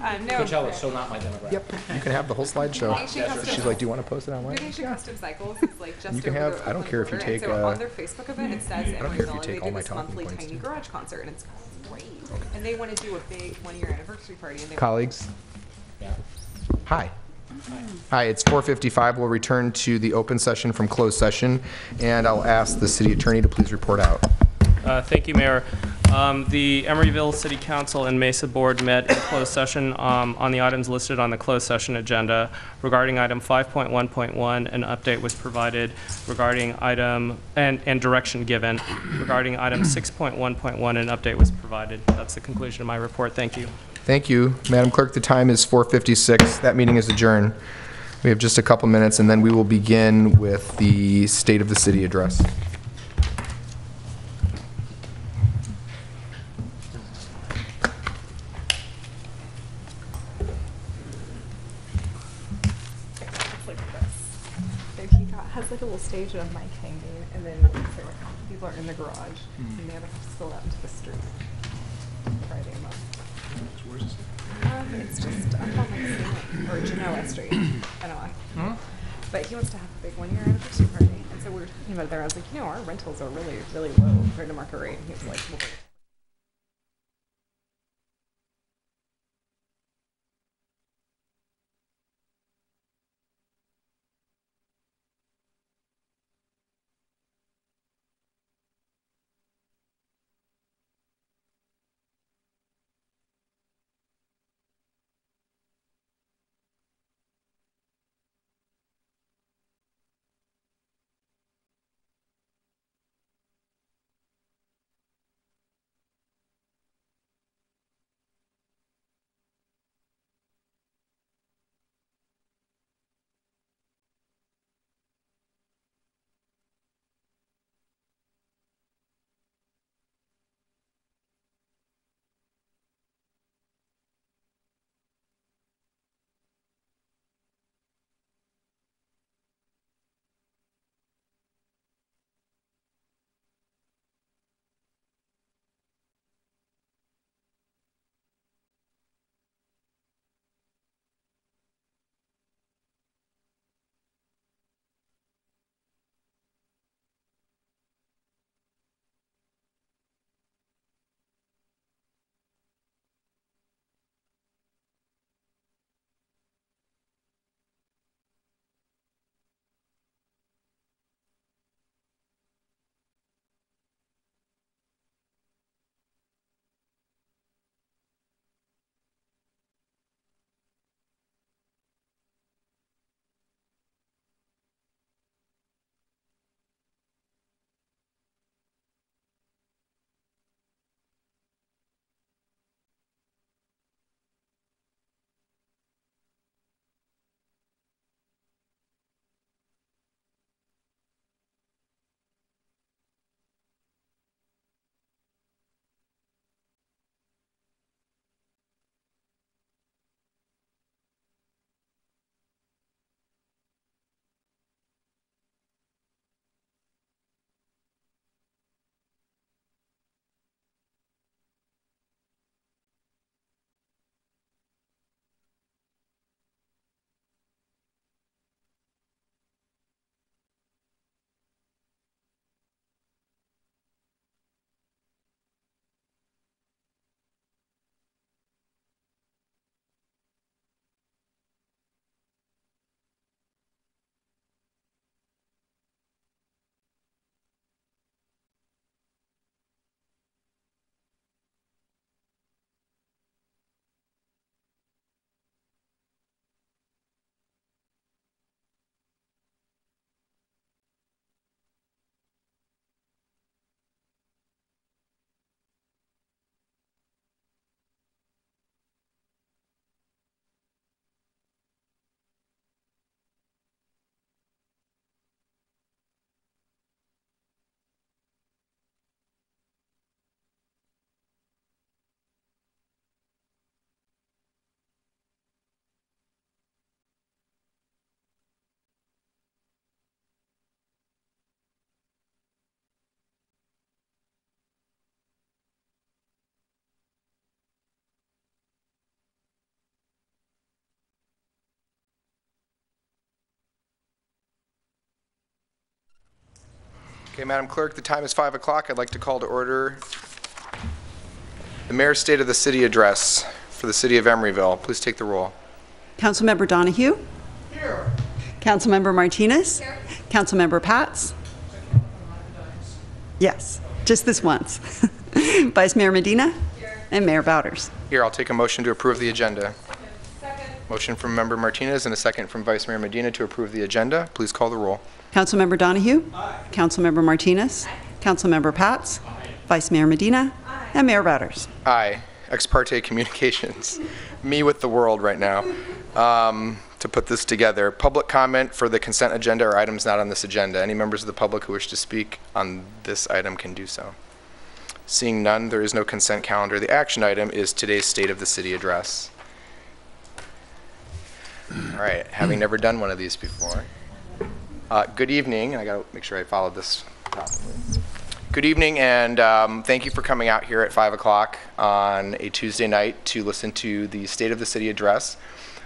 No. Coachella is so not my demographic. Yep, you can have the whole slideshow. She's like, do you want to post it online? Nation Custom Cycles is like just You can over have- the I don't Oakland care if you border, and take, so on their Facebook event it says don't care if Emeryville, you and take they all do my this talking monthly points, tiny too. garage concert, and it's great. And they want to do a big 1-year anniversary party. And they Colleagues, Yeah. hi. Hi, it's 4:55. We'll return to the open session from closed session, and I'll ask the city attorney to please report out. Thank you, Mayor. The Emeryville City Council and Mesa Board met in closed session on the items listed on the closed session agenda. Regarding item 5.1.1, an update was provided regarding item, and direction given. Regarding item 6.1.1, an update was provided. That's the conclusion of my report. Thank you. Thank you. Madam Clerk, the time is 4:56. That meeting is adjourned. We have just a couple minutes, and then we will begin with the State of the City address. It's like this. And he has like a little stage and a mic hanging, and then people are in the garage, and they have to spill out into the street. Friday a month. It's just up on like Salem, or Genoa Street, NOI. But he wants to have a big 1-year anniversary party, and so we were talking about it there. I was like, our rentals are really, really low compared to market rate. And he was like, well, Okay, Madam Clerk, the time is 5 o'clock. I'd like to call to order the Mayor's State of the City Address for the City of Emeryville. Please take the roll. Councilmember Donahue? Here. Councilmember Martinez? Here. Councilmember Pats? Yes, just this once. Vice Mayor Medina? Here. And Mayor Bowders. Here, I'll take a motion to approve the agenda. Second. Motion from Member Martinez and a second from Vice Mayor Medina to approve the agenda. Please call the roll. Councilmember Donahue? Aye. Councilmember Martinez? Aye. Councilmember Pats? Aye. Vice Mayor Medina? Aye. And Mayor Bowders. Aye. Ex parte communications. Me with the world right now. To put this together, public comment for the consent agenda or items not on this agenda. Any members of the public who wish to speak on this item can do so. Seeing none, there is no consent calendar. The action item is today's State of the City Address. All right, having never done one of these before. Good evening. I gotta make sure I followed this properly. Good evening, and thank you for coming out here at 5 o'clock on a Tuesday night to listen to the State of the City Address.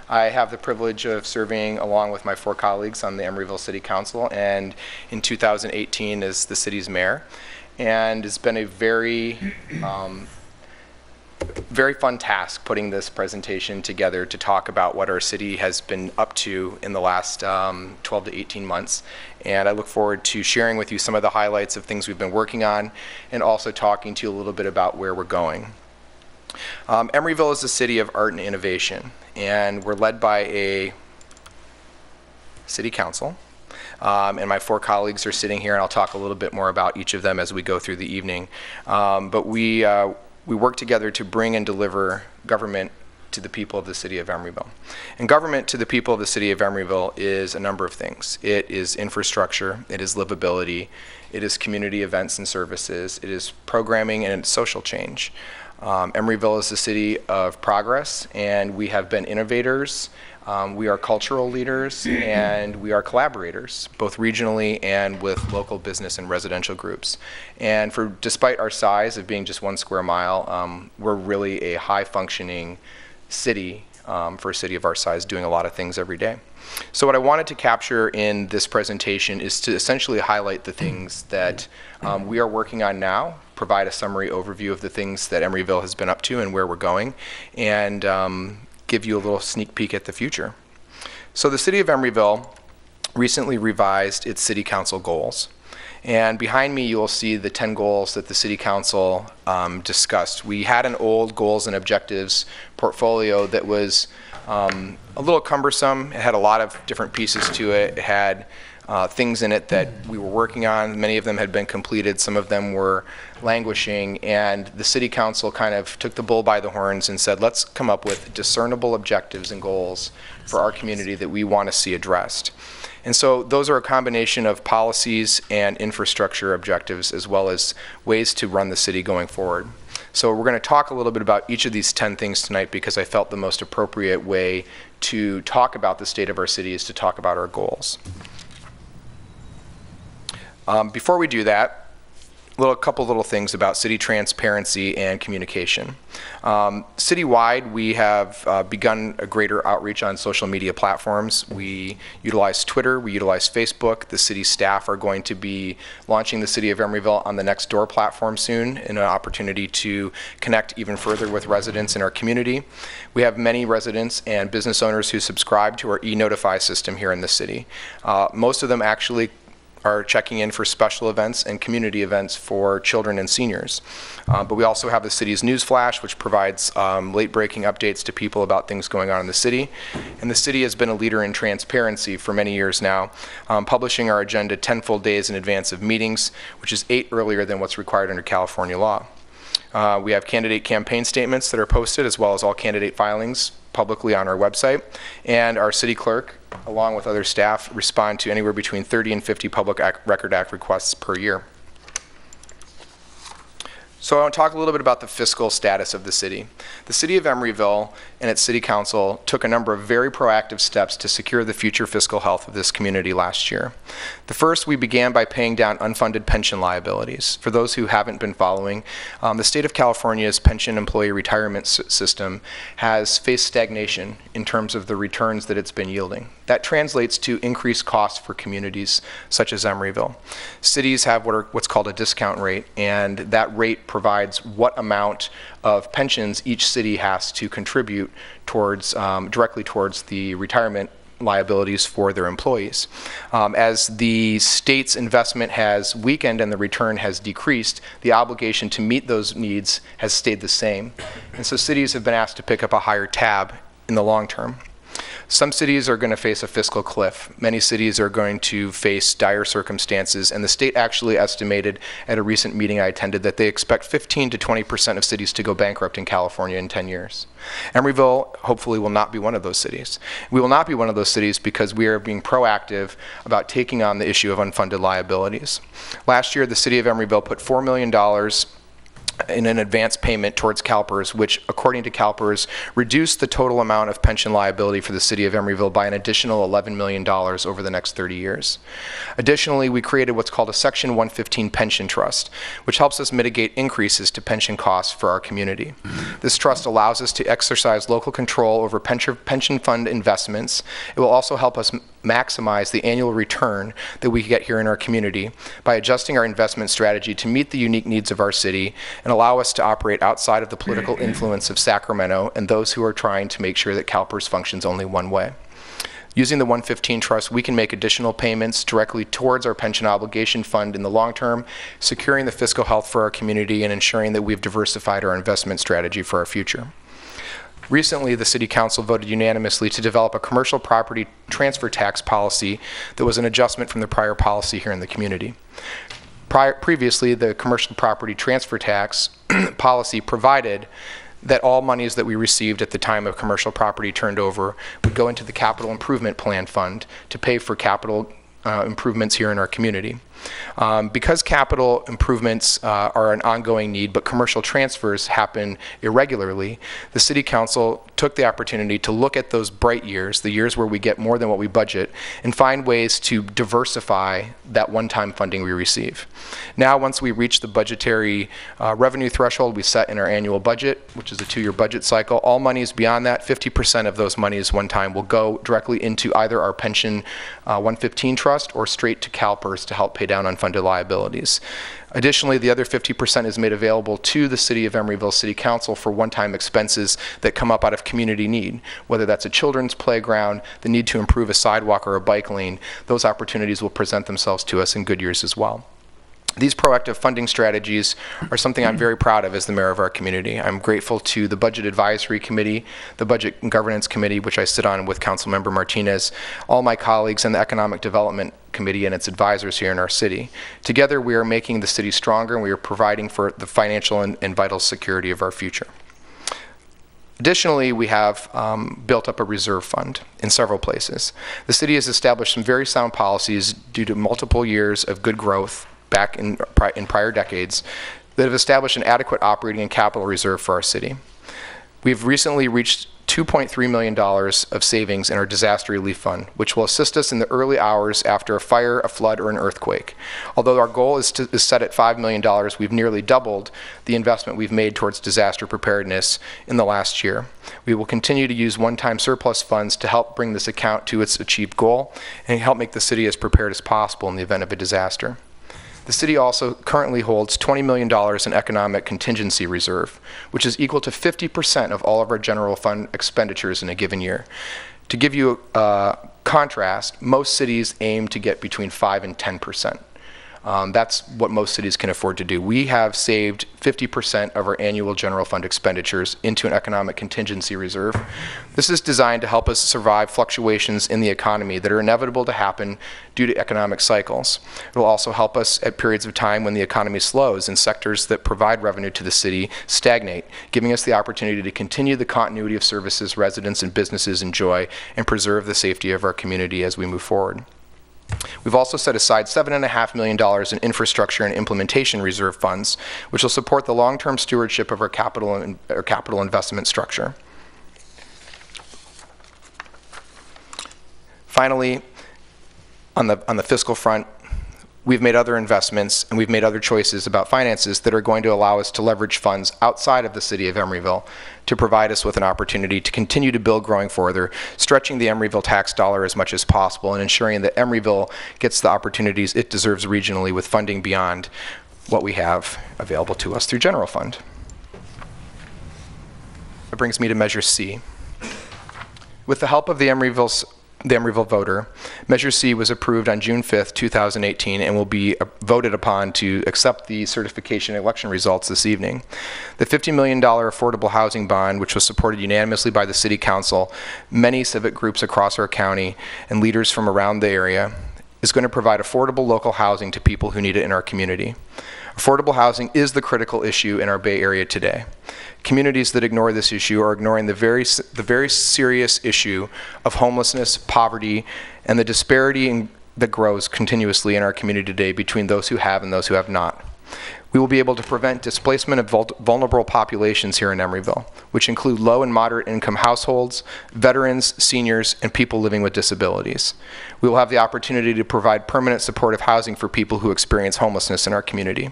I have the privilege of serving along with my 4 colleagues on the Emeryville City Council, and in 2018 as the city's mayor. And it's been a very fun task putting this presentation together to talk about what our city has been up to in the last 12 to 18 months. And I look forward to sharing with you some of the highlights of things we've been working on and also talking to you a little bit about where we're going. Emeryville is a city of art and innovation, and we're led by a city council. And my 4 colleagues are sitting here, and I'll talk a little bit more about each of them as we go through the evening. But we work together to bring and deliver government to the people of the city of Emeryville. And government to the people of the city of Emeryville is a number of things. It is infrastructure, it is livability, it is community events and services, it is programming, and it's social change. Emeryville is a city of progress, and we have been innovators. We are cultural leaders, and we are collaborators, both regionally and with local business and residential groups. And despite our size of being just 1 square mile, we're really a high-functioning city for a city of our size, doing a lot of things every day. So what I wanted to capture in this presentation is to essentially highlight the things that we are working on now, provide a summary overview of the things that Emeryville has been up to and where we're going, and give you a little sneak peek at the future. So the city of Emeryville recently revised its city council goals. And behind me, you'll see the 10 goals that the city council discussed. We had an old goals and objectives portfolio that was a little cumbersome. It had a lot of different pieces to it. It had things in it that we were working on. Many of them had been completed. Some of them were languishing. And the city council kind of took the bull by the horns and said, let's come up with discernible objectives and goals for our community that we want to see addressed. And so those are a combination of policies and infrastructure objectives, as well as ways to run the city going forward. So we're going to talk a little bit about each of these 10 things tonight, because I felt the most appropriate way to talk about the state of our city is to talk about our goals. Before we do that, a couple little things about city transparency and communication. Citywide, we have begun a greater outreach on social media platforms. We utilize Twitter, we utilize Facebook. The city staff are going to be launching the City of Emeryville on the Nextdoor platform soon, in an opportunity to connect even further with residents in our community. We have many residents and business owners who subscribe to our e-Notify system here in the city. Most of them actually are checking in for special events and community events for children and seniors. But we also have the city's news flash, which provides late-breaking updates to people about things going on in the city. And the city has been a leader in transparency for many years now, publishing our agenda 10 full days in advance of meetings, which is 8 earlier than what's required under California law. We have candidate campaign statements that are posted, as well as all candidate filings publicly on our website. And our city clerk, along with other staff, respond to anywhere between 30 and 50 Public Record Act requests per year. So I want to talk a little bit about the fiscal status of the city. The city of Emeryville and its City Council took a number of very proactive steps to secure the future fiscal health of this community last year. The first, we began by paying down unfunded pension liabilities. For those who haven't been following, the state of California's pension employee retirement system has faced stagnation in terms of the returns that it's been yielding. That translates to increased costs for communities such as Emeryville. Cities have what's called a discount rate, and that rate provides what amount of pensions each city has to contribute towards directly towards the retirement liabilities for their employees. As the state's investment has weakened and the return has decreased, the obligation to meet those needs has stayed the same. And so cities have been asked to pick up a higher tab in the long term. Some cities are going to face a fiscal cliff. Many cities are going to face dire circumstances, and the state actually estimated at a recent meeting I attended that they expect 15 to 20% of cities to go bankrupt in California in 10 years. Emeryville hopefully will not be one of those cities. We will not be one of those cities because we are being proactive about taking on the issue of unfunded liabilities. Last year, the city of Emeryville put $4 million in an advance payment towards CalPERS, which, according to CalPERS, reduced the total amount of pension liability for the city of Emeryville by an additional $11 million over the next 30 years. Additionally, we created what's called a Section 115 pension trust, which helps us mitigate increases to pension costs for our community. This trust allows us to exercise local control over pension fund investments. It will also help us maximize the annual return that we get here in our community by adjusting our investment strategy to meet the unique needs of our city and allow us to operate outside of the political influence of Sacramento and those who are trying to make sure that CalPERS functions only one way. Using the 115 trust, we can make additional payments directly towards our pension obligation fund in the long term, securing the fiscal health for our community and ensuring that we've diversified our investment strategy for our future. Recently, the City Council voted unanimously to develop a commercial property transfer tax policy that was an adjustment from the prior policy here in the community. Previously, the commercial property transfer tax policy provided that all monies that we received at the time of commercial property turned over would go into the capital improvement plan fund to pay for capital improvements here in our community. Because capital improvements are an ongoing need, but commercial transfers happen irregularly, the City Council took the opportunity to look at those bright years, the years where we get more than what we budget, and find ways to diversify that one-time funding we receive. Now, once we reach the budgetary revenue threshold we set in our annual budget, which is a 2-year budget cycle, all monies beyond that, 50% of those monies one time will go directly into either our pension 115 trust or straight to CalPERS to help pay down unfunded liabilities. Additionally, the other 50% is made available to the City of Emeryville City Council for one-time expenses that come up out of community need, whether that's a children's playground, the need to improve a sidewalk or a bike lane. Those opportunities will present themselves to us in good years as well. These proactive funding strategies are something I'm very proud of as the mayor of our community. I'm grateful to the Budget Advisory Committee, the Budget and Governance Committee, which I sit on with Councilmember Martinez, all my colleagues, and the Economic Development Committee and its advisors here in our city. Together, we are making the city stronger, and we are providing for the financial and vital security of our future. Additionally, we have built up a reserve fund in several places. The city has established some very sound policies due to multiple years of good growth back in prior decades that have established an adequate operating and capital reserve for our city. We've recently reached $2.3 million of savings in our disaster relief fund, which will assist us in the early hours after a fire, a flood, or an earthquake. Although our goal is set at $5 million, we've nearly doubled the investment we've made towards disaster preparedness in the last year. We will continue to use one-time surplus funds to help bring this account to its achieved goal and help make the city as prepared as possible in the event of a disaster. The city also currently holds $20 million in economic contingency reserve, which is equal to 50% of all of our general fund expenditures in a given year. To give you a contrast, most cities aim to get between 5 and 10%. That's what most cities can afford to do. We have saved 50% of our annual general fund expenditures into an economic contingency reserve. This is designed to help us survive fluctuations in the economy that are inevitable to happen due to economic cycles. It will also help us at periods of time when the economy slows and sectors that provide revenue to the city stagnate, giving us the opportunity to continue the continuity of services residents and businesses enjoy and preserve the safety of our community as we move forward. We've also set aside $7.5 million in infrastructure and implementation reserve funds, which will support the long-term stewardship of our capital investment structure. Finally, on the fiscal front, we've made other investments and we've made other choices about finances that are going to allow us to leverage funds outside of the city of Emeryville to provide us with an opportunity to continue to build growing further, stretching the Emeryville tax dollar as much as possible and ensuring that Emeryville gets the opportunities it deserves regionally with funding beyond what we have available to us through general fund. That brings me to Measure C. With the help of the Emeryville voter, Measure C was approved on June 5th, 2018, and will be voted upon to accept the certification election results this evening. The $50 million affordable housing bond, which was supported unanimously by the City Council, many civic groups across our county, and leaders from around the area, is going to provide affordable local housing to people who need it in our community. Affordable housing is the critical issue in our Bay Area today. Communities that ignore this issue are ignoring the very serious issue of homelessness, poverty, and the disparity that grows continuously in our community today between those who have and those who have not. We will be able to prevent displacement of vulnerable populations here in Emeryville, which include low and moderate income households, veterans, seniors, and people living with disabilities. We will have the opportunity to provide permanent supportive housing for people who experience homelessness in our community.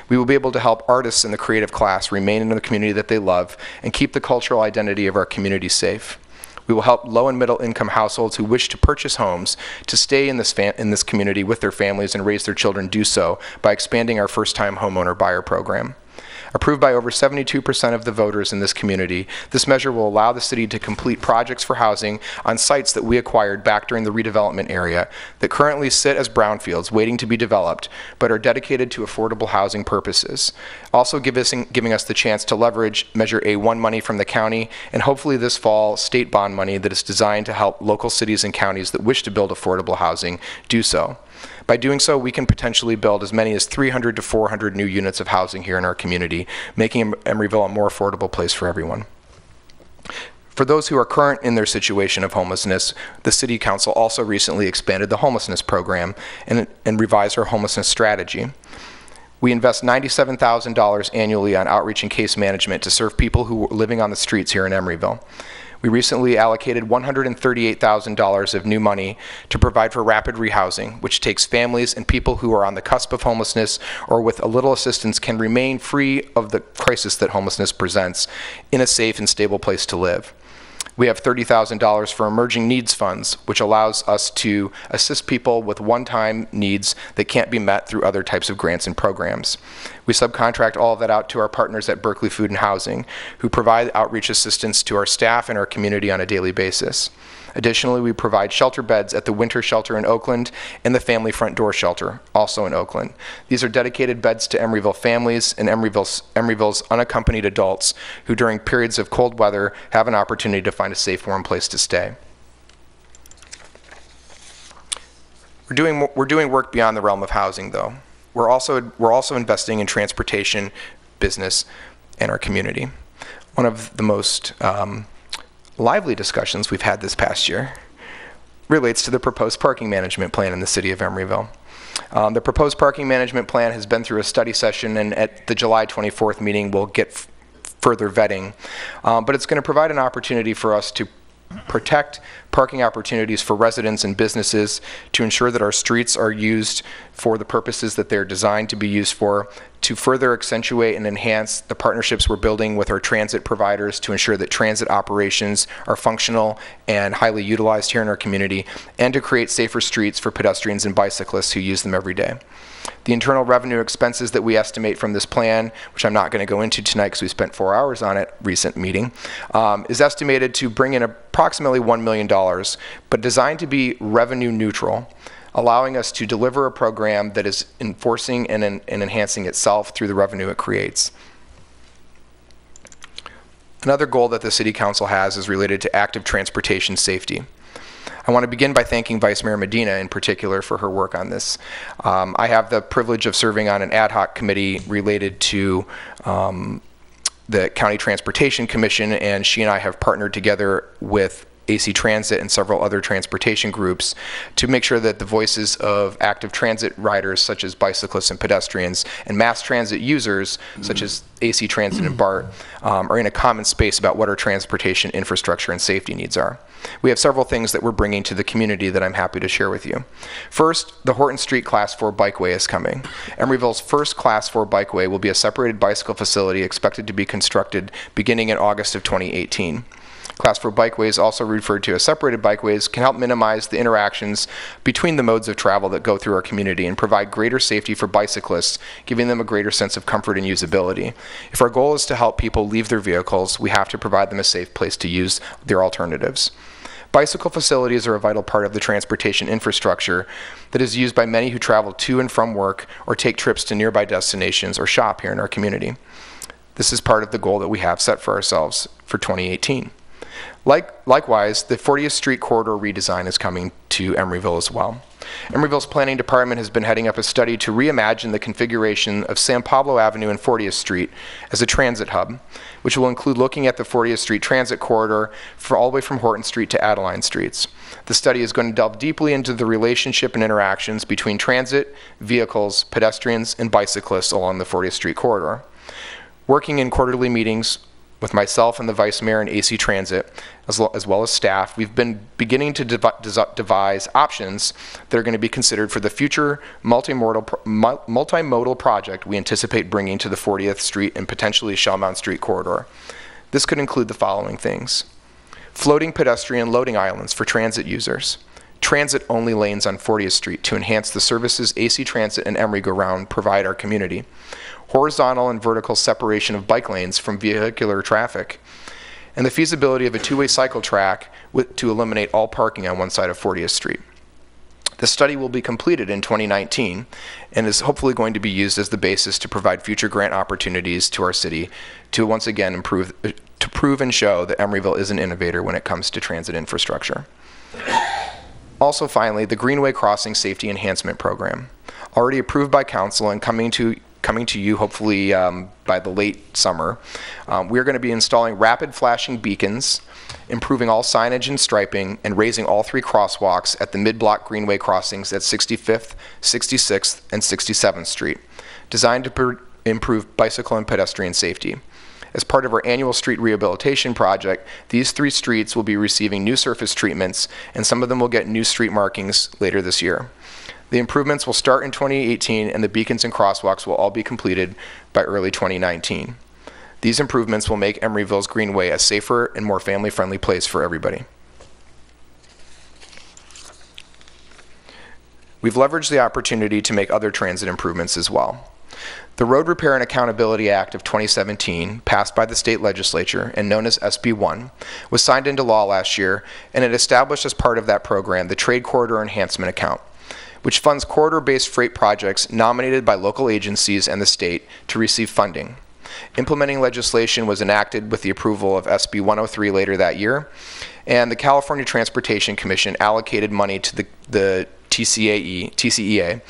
We will be able to help artists in the creative class remain in the community that they love and keep the cultural identity of our community safe. We will help low and middle income households who wish to purchase homes to stay in this community with their families and raise their children do so by expanding our first-time homeowner buyer program. Approved by over 72% of the voters in this community, this measure will allow the city to complete projects for housing on sites that we acquired back during the redevelopment area that currently sit as brownfields waiting to be developed, but are dedicated to affordable housing purposes. Also giving us the chance to leverage Measure A1 money from the county and hopefully this fall state bond money that is designed to help local cities and counties that wish to build affordable housing do so. By doing so, we can potentially build as many as 300 to 400 new units of housing here in our community, making Emeryville a more affordable place for everyone. For those who are current in their situation of homelessness, the City Council also recently expanded the homelessness program and revised our homelessness strategy. We invest $97,000 annually on outreach and case management to serve people who are living on the streets here in Emeryville. We recently allocated $138,000 of new money to provide for rapid rehousing, which takes families and people who are on the cusp of homelessness or with a little assistance can remain free of the crisis that homelessness presents in a safe and stable place to live. We have $30,000 for emerging needs funds, which allows us to assist people with one-time needs that can't be met through other types of grants and programs. We subcontract all of that out to our partners at Berkeley Food and Housing, who provide outreach assistance to our staff and our community on a daily basis. Additionally, we provide shelter beds at the Winter Shelter in Oakland and the Family Front Door Shelter, also in Oakland. These are dedicated beds to Emeryville families and Emeryville's unaccompanied adults who during periods of cold weather have an opportunity to find a safe, warm place to stay. We're doing work beyond the realm of housing, though. We're also investing in transportation, business, and our community. One of the most lively discussions we've had this past year relates to the proposed parking management plan in the city of Emeryville. The proposed parking management plan has been through a study session, and at the July 24th meeting we'll get further vetting. But it's going to provide an opportunity for us to protect parking opportunities for residents and businesses, to ensure that our streets are used for the purposes that they're designed to be used for, to further accentuate and enhance the partnerships we're building with our transit providers to ensure that transit operations are functional and highly utilized here in our community, and to create safer streets for pedestrians and bicyclists who use them every day. The internal revenue expenses that we estimate from this plan, which I'm not going to go into tonight because we spent 4 hours on it recent meeting, is estimated to bring in approximately $1 million, but designed to be revenue neutral, allowing us to deliver a program that is enforcing and enhancing itself through the revenue it creates. Another goal that the City Council has is related to active transportation safety. I want to begin by thanking Vice Mayor Medina in particular for her work on this. I have the privilege of serving on an ad hoc committee related to the County Transportation Commission, and she and I have partnered together with AC Transit, and several other transportation groups to make sure that the voices of active transit riders, such as bicyclists and pedestrians, and mass transit users, such as AC Transit and BART, are in a common space about what our transportation infrastructure and safety needs are. We have several things that we're bringing to the community that I'm happy to share with you. First, the Horton Street Class 4 Bikeway is coming. Emeryville's first Class 4 bikeway will be a separated bicycle facility expected to be constructed beginning in August of 2018. Class 4 bikeways, also referred to as separated bikeways, can help minimize the interactions between the modes of travel that go through our community and provide greater safety for bicyclists, giving them a greater sense of comfort and usability. If our goal is to help people leave their vehicles, we have to provide them a safe place to use their alternatives. Bicycle facilities are a vital part of the transportation infrastructure that is used by many who travel to and from work or take trips to nearby destinations or shop here in our community. This is part of the goal that we have set for ourselves for 2018. Likewise, the 40th Street corridor redesign is coming to Emeryville as well. Emeryville's planning department has been heading up a study to reimagine the configuration of San Pablo Avenue and 40th Street as a transit hub, which will include looking at the 40th Street transit corridor for all the way from Horton Street to Adeline Streets. The study is going to delve deeply into the relationship and interactions between transit, vehicles, pedestrians, and bicyclists along the 40th Street corridor. Working in quarterly meetings with myself and the Vice Mayor and AC Transit, as well as staff, we've been beginning to devise options that are going to be considered for the future multimodal project we anticipate bringing to the 40th Street and potentially Shellmount Street corridor. This could include the following things: floating pedestrian loading islands for transit users, transit-only lanes on 40th Street to enhance the services AC Transit and Emery-Go-Round provide our community, horizontal and vertical separation of bike lanes from vehicular traffic, and the feasibility of a two-way cycle track to eliminate all parking on one side of 40th Street. The study will be completed in 2019 and is hopefully going to be used as the basis to provide future grant opportunities to our city to once again prove and show that Emeryville is an innovator when it comes to transit infrastructure. Also, finally, the Greenway Crossing Safety Enhancement Program, already approved by Council and coming to you hopefully by the late summer. We're going to be installing rapid flashing beacons, improving all signage and striping, and raising all 3 crosswalks at the mid-block Greenway crossings at 65th, 66th, and 67th Street, designed to improve bicycle and pedestrian safety. As part of our annual street rehabilitation project, these 3 streets will be receiving new surface treatments, and some of them will get new street markings later this year. The improvements will start in 2018, and the beacons and crosswalks will all be completed by early 2019. These improvements will make Emeryville's Greenway a safer and more family-friendly place for everybody. We've leveraged the opportunity to make other transit improvements as well. The Road Repair and Accountability Act of 2017, passed by the state legislature and known as SB 1, was signed into law last year, and it established as part of that program the Trade Corridor Enhancement Account, which funds corridor-based freight projects nominated by local agencies and the state to receive funding. Implementing legislation was enacted with the approval of SB 103 later that year, and the California Transportation Commission allocated money to the TCEA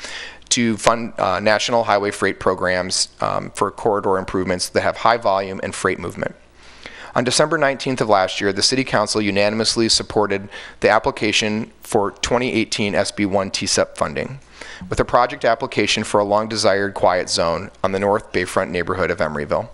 to fund national highway freight programs for corridor improvements that have high volume and freight movement. On December 19th of last year, the City Council unanimously supported the application for 2018 SB 1 TCEP funding, with a project application for a long-desired quiet zone on the North Bayfront neighborhood of Emeryville.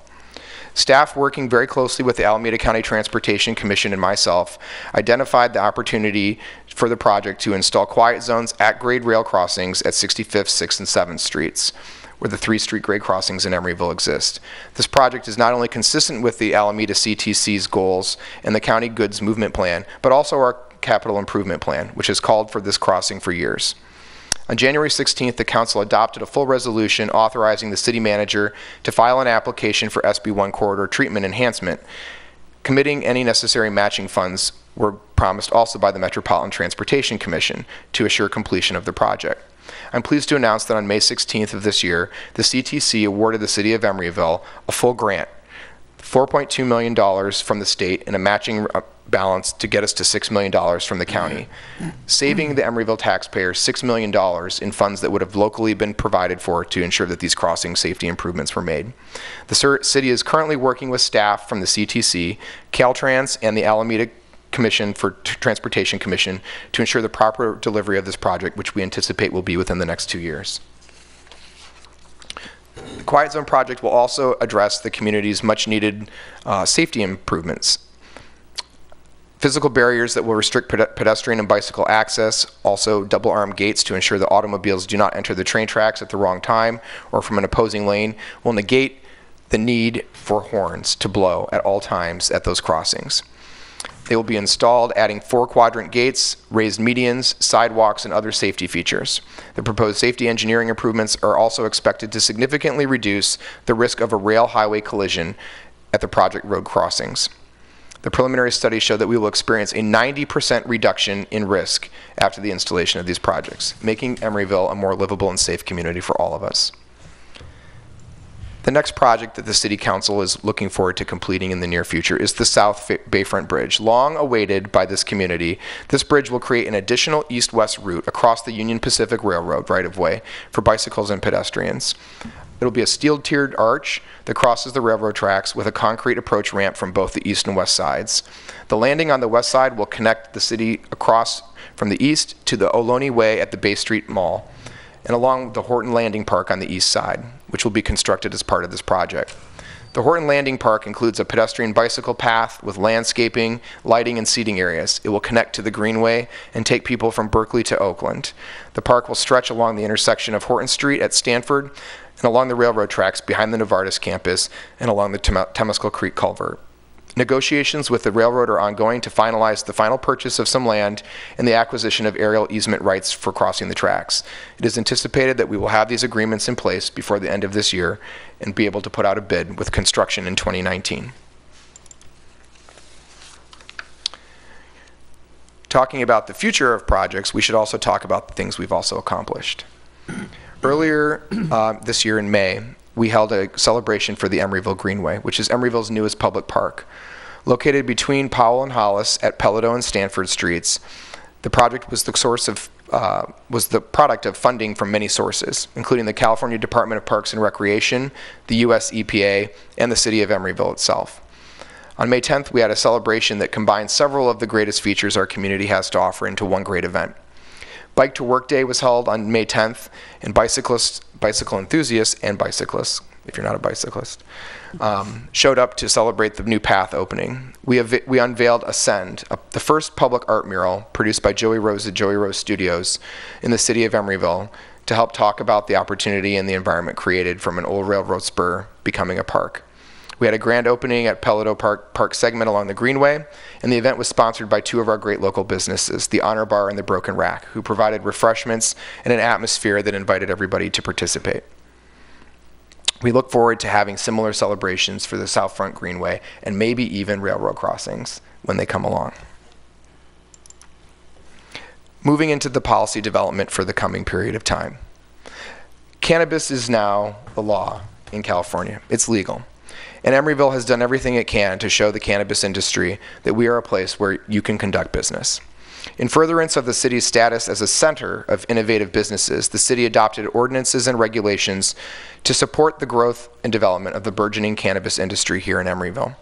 Staff, working very closely with the Alameda County Transportation Commission and myself, identified the opportunity for the project to install quiet zones at grade rail crossings at 65th, 6th, and 7th Streets, where the 3 street grade crossings in Emeryville exist. This project is not only consistent with the Alameda CTC's goals and the County Goods Movement Plan, but also our Capital Improvement Plan, which has called for this crossing for years. On January 16th, the Council adopted a full resolution authorizing the City Manager to file an application for SB 1 corridor treatment enhancement. Committing any necessary matching funds were promised also by the Metropolitan Transportation Commission to assure completion of the project. I'm pleased to announce that on May 16th of this year, the CTC awarded the City of Emeryville a full grant, $4.2 million from the state and a matching balance to get us to $6 million from the county, saving the Emeryville taxpayers $6 million in funds that would have locally been provided for to ensure that these crossing safety improvements were made. The city is currently working with staff from the CTC, Caltrans, and the Alameda Transportation Commission to ensure the proper delivery of this project, which we anticipate will be within the next 2 years. The Quiet Zone project will also address the community's much-needed safety improvements. Physical barriers that will restrict pedestrian and bicycle access, also double-armed gates to ensure that automobiles do not enter the train tracks at the wrong time or from an opposing lane, will negate the need for horns to blow at all times at those crossings. They will be installed, adding 4-quadrant gates, raised medians, sidewalks, and other safety features. The proposed safety engineering improvements are also expected to significantly reduce the risk of a rail-highway collision at the project road crossings. The preliminary studies show that we will experience a 90% reduction in risk after the installation of these projects, making Emeryville a more livable and safe community for all of us. The next project that the City Council is looking forward to completing in the near future is the South Bayfront Bridge. Long awaited by this community, this bridge will create an additional east-west route across the Union Pacific Railroad right-of-way for bicycles and pedestrians. It'll be a steel-tiered arch that crosses the railroad tracks with a concrete approach ramp from both the east and west sides. The landing on the west side will connect the city across from the east to the Ohlone Way at the Bay Street Mall and along the Horton Landing Park on the east side, which will be constructed as part of this project. The Horton Landing Park includes a pedestrian bicycle path with landscaping, lighting, and seating areas. It will connect to the Greenway and take people from Berkeley to Oakland. The park will stretch along the intersection of Horton Street at Stanford and along the railroad tracks behind the Novartis campus and along the Temescal Creek culvert. Negotiations with the railroad are ongoing to finalize the final purchase of some land and the acquisition of aerial easement rights for crossing the tracks. It is anticipated that we will have these agreements in place before the end of this year and be able to put out a bid with construction in 2019. Talking about the future of projects, we should also talk about the things we've also accomplished. Earlier this year in May, we held a celebration for the Emeryville Greenway, which is Emeryville's newest public park. Located between Powell and Hollis at Pelladeau and Stanford Streets, the project was the product of funding from many sources, including the California Department of Parks and Recreation, the U.S. EPA, and the city of Emeryville itself. On May 10th, we had a celebration that combined several of the greatest features our community has to offer into one great event. Bike to Work Day was held on May 10th, and bicycle enthusiasts and bicyclists, if you're not a bicyclist, showed up to celebrate the new path opening. We unveiled Ascend, the first public art mural produced by Joey Rose at Joey Rose Studios in the city of Emeryville to help talk about the opportunity and the environment created from an old railroad spur becoming a park. We had a grand opening at Pelladeau Park segment along the Greenway, and the event was sponsored by two of our great local businesses, the Honor Bar and the Broken Rack, who provided refreshments and an atmosphere that invited everybody to participate. We look forward to having similar celebrations for the South Front Greenway and maybe even railroad crossings when they come along. Moving into the policy development for the coming period of time. Cannabis is now the law in California. It's legal. And Emeryville has done everything it can to show the cannabis industry that we are a place where you can conduct business. In furtherance of the city's status as a center of innovative businesses, the city adopted ordinances and regulations to support the growth and development of the burgeoning cannabis industry here in Emeryville.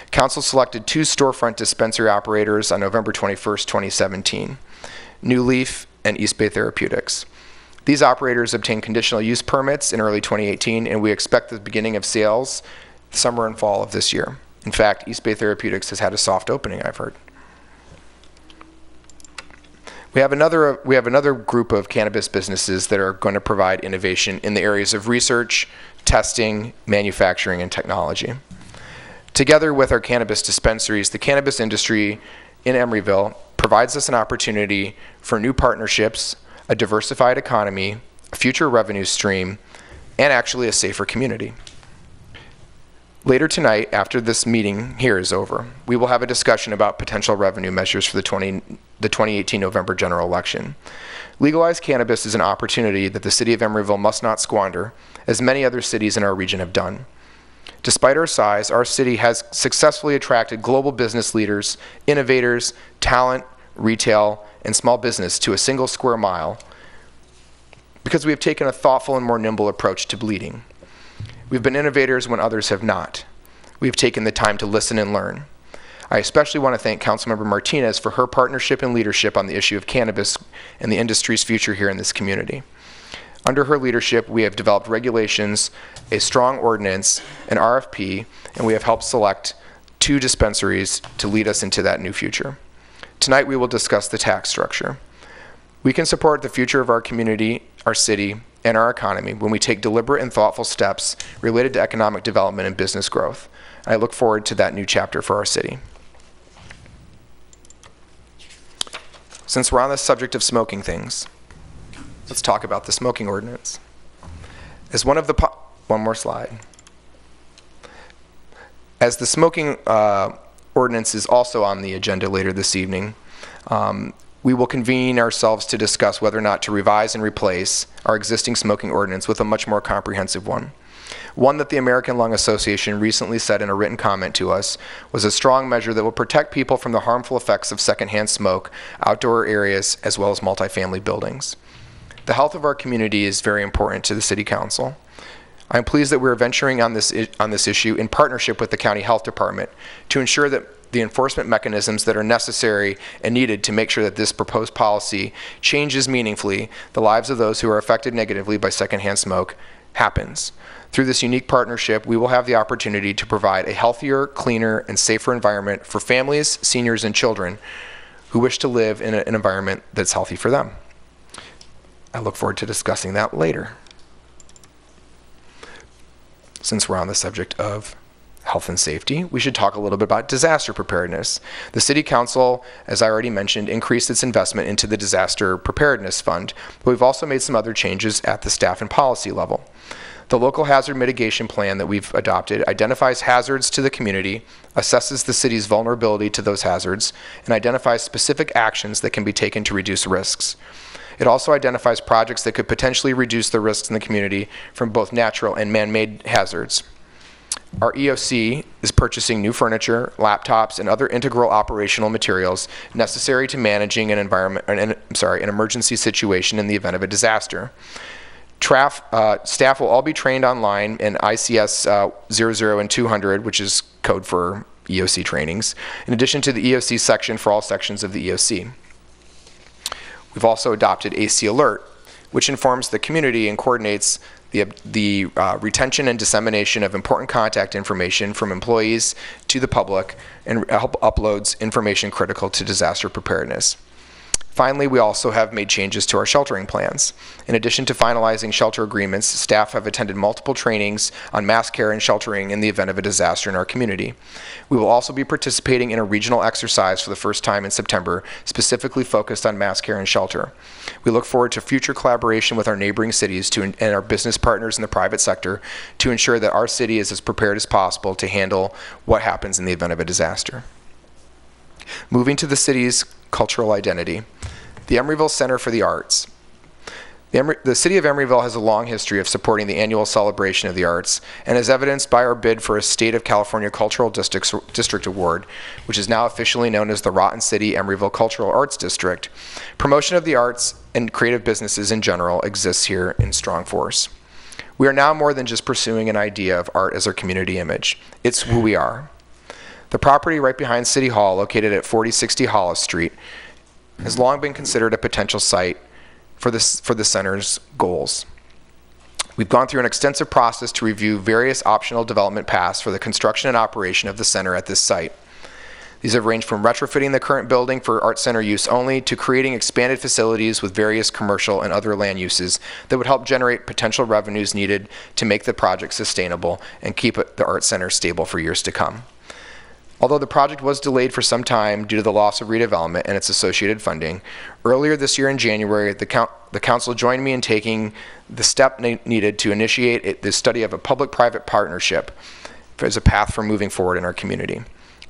Council selected 2 storefront dispensary operators on November 21st, 2017, New Leaf and East Bay Therapeutics. These operators obtained conditional use permits in early 2018, and we expect the beginning of sales summer and fall of this year. In fact, East Bay Therapeutics has had a soft opening, I've heard. We have another group of cannabis businesses that are going to provide innovation in the areas of research, testing, manufacturing, and technology. Together with our cannabis dispensaries, the cannabis industry in Emeryville provides us an opportunity for new partnerships, a diversified economy, a future revenue stream, and actually a safer community. Later tonight, after this meeting here is over, we will have a discussion about potential revenue measures for the 2018 November general election. Legalized cannabis is an opportunity that the city of Emeryville must not squander, as many other cities in our region have done. Despite our size, our city has successfully attracted global business leaders, innovators, talent, retail, and small business to a single square mile because we have taken a thoughtful and more nimble approach to leading. We've been innovators when others have not. We've taken the time to listen and learn. I especially want to thank Councilmember Martinez for her partnership and leadership on the issue of cannabis and the industry's future here in this community. Under her leadership, we have developed regulations, a strong ordinance, an RFP, and we have helped select 2 dispensaries to lead us into that new future. Tonight, we will discuss the tax structure. We can support the future of our community, our city, and our economy when we take deliberate and thoughtful steps related to economic development and business growth. I look forward to that new chapter for our city. Since we're on the subject of smoking things, let's talk about the smoking ordinance. As one of the one more slide. As the smoking ordinance is also on the agenda later this evening, we will convene ourselves to discuss whether or not to revise and replace our existing smoking ordinance with a much more comprehensive one. One that the American Lung Association recently said in a written comment to us was a strong measure that will protect people from the harmful effects of secondhand smoke, outdoor areas, as well as multifamily buildings. The health of our community is very important to the City Council. I'm pleased that we're venturing on this issue in partnership with the County Health Department to ensure that the enforcement mechanisms that are necessary and needed to make sure that this proposed policy changes meaningfully the lives of those who are affected negatively by secondhand smoke happens. Through this unique partnership, we will have the opportunity to provide a healthier, cleaner, and safer environment for families, seniors, and children who wish to live in an environment that's healthy for them. I look forward to discussing that later, since we're on the subject of health and safety, we should talk a little bit about disaster preparedness. The City Council, as I already mentioned, increased its investment into the Disaster Preparedness Fund, but we've also made some other changes at the staff and policy level. The local hazard mitigation plan that we've adopted identifies hazards to the community, assesses the city's vulnerability to those hazards, and identifies specific actions that can be taken to reduce risks. It also identifies projects that could potentially reduce the risks in the community from both natural and man-made hazards. Our EOC is purchasing new furniture, laptops, and other integral operational materials necessary to managing an emergency situation in the event of a disaster. Staff will all be trained online in ICS 00 and 200, which is code for EOC trainings, in addition to the EOC section for all sections of the EOC. We've also adopted AC Alert, which informs the community and coordinates the retention and dissemination of important contact information from employees to the public and uploads information critical to disaster preparedness. Finally, we also have made changes to our sheltering plans. In addition to finalizing shelter agreements, staff have attended multiple trainings on mass care and sheltering in the event of a disaster in our community. We will also be participating in a regional exercise for the first time in September, specifically focused on mass care and shelter. We look forward to future collaboration with our neighboring cities and our business partners in the private sector to ensure that our city is as prepared as possible to handle what happens in the event of a disaster. Moving to the city's cultural identity, the Emeryville Center for the Arts. The City of Emeryville has a long history of supporting the annual celebration of the arts, and as evidenced by our bid for a State of California Cultural District Award, which is now officially known as the Rotten City Emeryville Cultural Arts District. Promotion of the arts and creative businesses in general exists here in strong force. We are now more than just pursuing an idea of art as our community image. It's who we are. The property right behind City Hall, located at 4060 Hollis Street, has long been considered a potential site for the center's goals. We've gone through an extensive process to review various optional development paths for the construction and operation of the center at this site. These have ranged from retrofitting the current building for art center use only to creating expanded facilities with various commercial and other land uses that would help generate potential revenues needed to make the project sustainable and keep the art center stable for years to come. Although the project was delayed for some time due to the loss of redevelopment and its associated funding, earlier this year in January, the council joined me in taking the step needed to initiate the study of a public-private partnership as a path for moving forward in our community.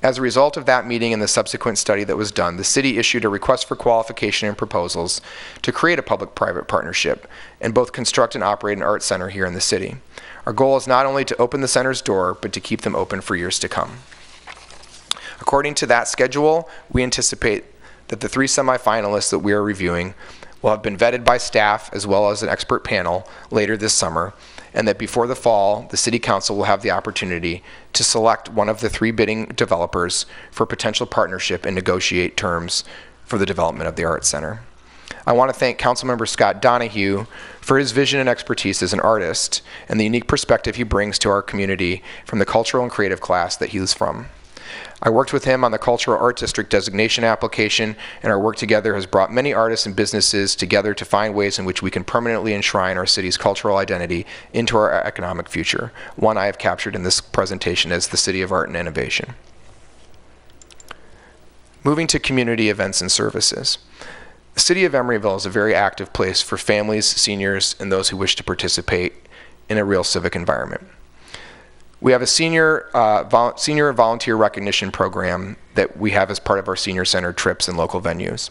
As a result of that meeting and the subsequent study that was done, the city issued a request for qualification and proposals to create a public-private partnership and both construct and operate an art center here in the city. Our goal is not only to open the center's door, but to keep them open for years to come. According to that schedule, we anticipate that the 3 semifinalists that we are reviewing will have been vetted by staff as well as an expert panel later this summer, and that before the fall, the City Council will have the opportunity to select one of the 3 bidding developers for potential partnership and negotiate terms for the development of the Arts Center. I want to thank Councilmember Scott Donahue for his vision and expertise as an artist and the unique perspective he brings to our community from the cultural and creative class that he is from. I worked with him on the Cultural Art District designation application, and our work together has brought many artists and businesses together to find ways in which we can permanently enshrine our city's cultural identity into our economic future, one I have captured in this presentation as the City of Art and Innovation. Moving to community events and services. The City of Emeryville is a very active place for families, seniors, and those who wish to participate in a real civic environment. We have a senior volunteer recognition program that we have as part of our senior center trips and local venues.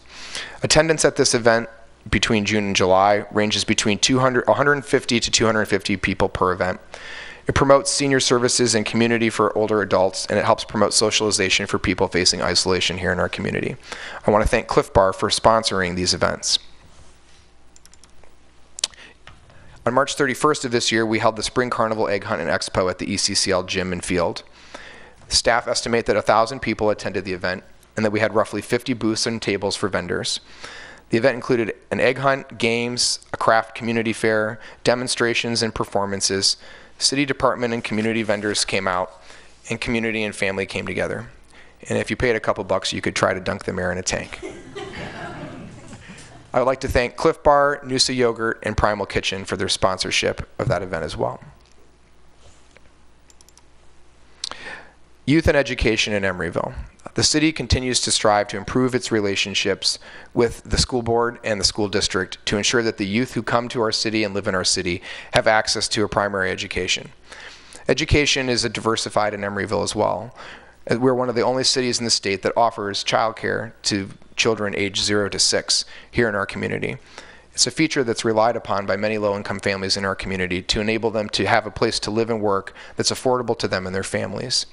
Attendance at this event between June and July ranges between 150 to 250 people per event. It promotes senior services and community for older adults, and it helps promote socialization for people facing isolation here in our community. I want to thank Cliff Bar for sponsoring these events. On March 31st of this year, we held the Spring Carnival Egg Hunt and Expo at the ECCL gym and field. Staff estimate that 1,000 people attended the event and that we had roughly 50 booths and tables for vendors. The event included an egg hunt, games, a craft community fair, demonstrations and performances. City department and community vendors came out, and community and family came together. And if you paid a couple bucks, you could try to dunk the mayor in a tank. I would like to thank Cliff Bar, Noosa Yogurt, and Primal Kitchen for their sponsorship of that event as well. Youth and education in Emeryville. The city continues to strive to improve its relationships with the school board and the school district to ensure that the youth who come to our city and live in our city have access to a primary education. Education is diversified in Emeryville as well. We're one of the only cities in the state that offers childcare to children aged 0 to 6 here in our community. It's a feature that's relied upon by many low-income families in our community to enable them to have a place to live and work that's affordable to them and their families.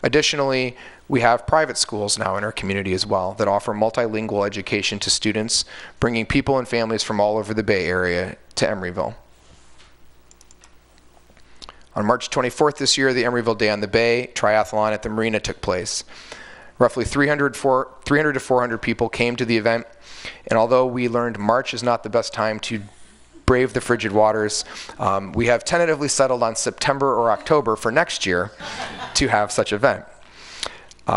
Additionally, we have private schools now in our community as well that offer multilingual education to students, bringing people and families from all over the Bay Area to Emeryville. On March 24th this year, the Emeryville Day on the Bay triathlon at the marina took place. Roughly 300 to 400 people came to the event, and although we learned March is not the best time to brave the frigid waters, we have tentatively settled on September or October for next year to have such an event.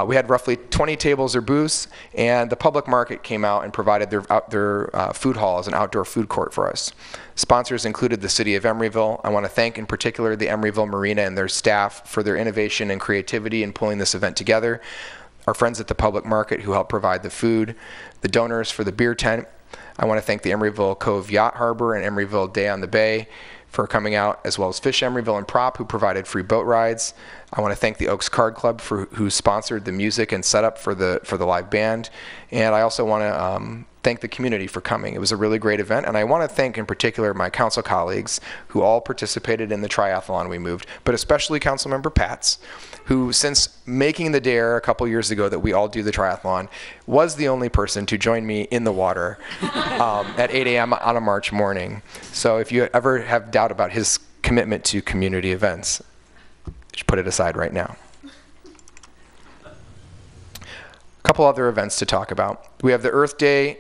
We had roughly 20 tables or booths, and the public market came out and provided their food hall as an outdoor food court for us. Sponsors included the City of Emeryville. I want to thank in particular the Emeryville Marina and their staff for their innovation and creativity in pulling this event together. Our friends at the public market who helped provide the food, the donors for the beer tent. I want to thank the Emeryville Cove Yacht Harbor and Emeryville Day on the Bay for coming out, as well as Fish Emeryville and Prop, who provided free boat rides. I want to thank the Oaks Card Club who sponsored the music and setup for the live band. And I also want to thank the community for coming. It was a really great event, and I want to thank in particular my council colleagues who all participated in the triathlon we moved, but especially Councilmember Pats, who since making the dare a couple years ago that we all do the triathlon, was the only person to join me in the water at 8 a.m. on a March morning. So if you ever have doubt about his commitment to community events, just put it aside right now. A couple other events to talk about. We have the Earth Day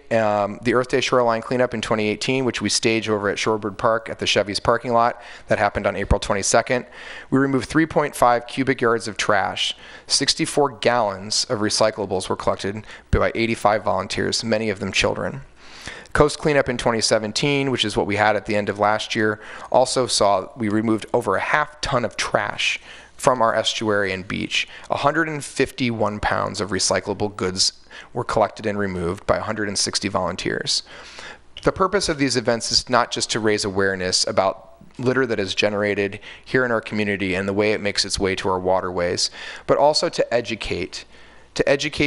Shoreline Cleanup in 2018, which we staged over at Shorebird Park at the Chevy's parking lot. That happened on April 22nd. We removed 3.5 cubic yards of trash. 64 gallons of recyclables were collected by 85 volunteers, many of them children. Coast Cleanup in 2017, which is what we had at the end of last year, also saw we removed over a half ton of trash from our estuary and beach. 151 pounds of recyclable goods were collected and removed by 160 volunteers. The purpose of these events is not just to raise awareness about litter that is generated here in our community and the way it makes its way to our waterways, but also to educate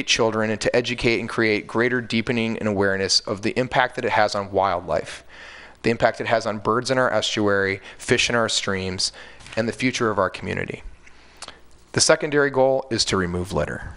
children and to educate and create greater deepening and awareness of the impact that it has on wildlife, the impact it has on birds in our estuary, fish in our streams, and the future of our community. The secondary goal is to remove litter.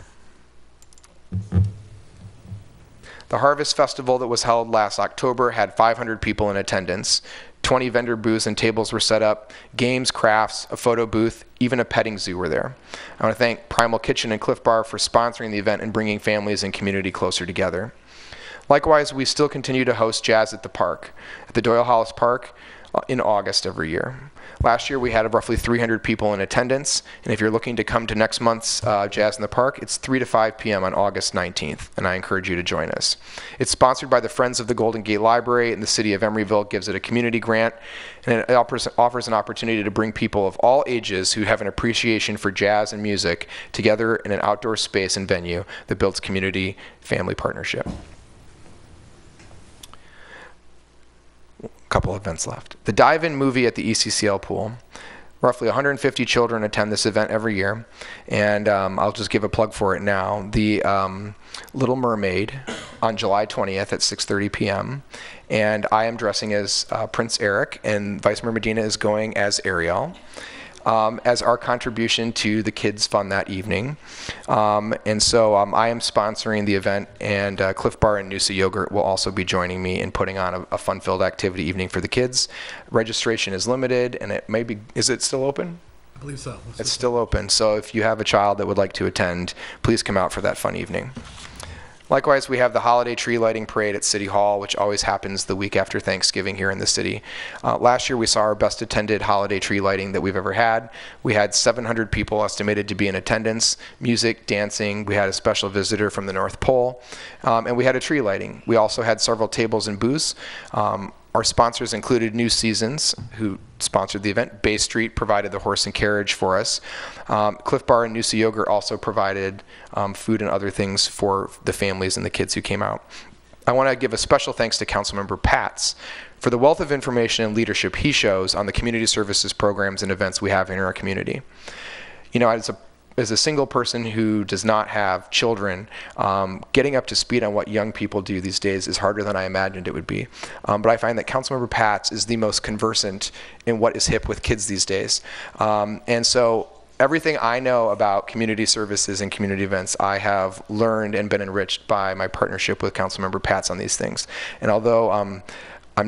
The Harvest Festival that was held last October had 500 people in attendance. 20 vendor booths and tables were set up, games, crafts, a photo booth, even a petting zoo were there. I want to thank Primal Kitchen and Cliff Bar for sponsoring the event and bringing families and community closer together. Likewise, we still continue to host Jazz at the Park, at the Doyle Hollis Park in August every year. Last year, we had roughly 300 people in attendance, and if you're looking to come to next month's Jazz in the Park, it's 3 to 5 p.m. on August 19th, and I encourage you to join us. It's sponsored by the Friends of the Golden Gate Library, and the City of Emeryville gives it a community grant, and it offers an opportunity to bring people of all ages who have an appreciation for jazz and music together in an outdoor space and venue that builds community-family partnership. Couple events left. The dive-in movie at the ECCL pool. Roughly 150 children attend this event every year, and I'll just give a plug for it now. The Little Mermaid on July 20th at 6:30 p.m., and I am dressing as Prince Eric, and Vice Mayor Medina is going as Ariel. As our contribution to the kids' fun that evening. And so I am sponsoring the event, and Cliff Bar and Noosa Yogurt will also be joining me in putting on a fun-filled activity evening for the kids. Registration is limited, and it may be, is it still open? I believe so. It's still open, so if you have a child that would like to attend, please come out for that fun evening. Likewise, we have the holiday tree lighting parade at City Hall, which always happens the week after Thanksgiving here in the city. Last year, we saw our best attended holiday tree lighting that we've ever had. We had 700 people estimated to be in attendance, music, dancing. We had a special visitor from the North Pole, and we had a tree lighting. We also had several tables and booths. Our sponsors included New Seasons, who sponsored the event. Bay Street provided the horse and carriage for us. Cliff Bar and Noosa Yogurt also provided food and other things for the families and the kids who came out. I want to give a special thanks to Councilmember Pats for the wealth of information and leadership he shows on the community services programs and events we have in our community. You know, as a single person who does not have children, getting up to speed on what young people do these days is harder than I imagined it would be. But I find that Councilmember Pats is the most conversant in what is hip with kids these days. And so everything I know about community services and community events, I have learned and been enriched by my partnership with Councilmember Pats on these things. And although I'm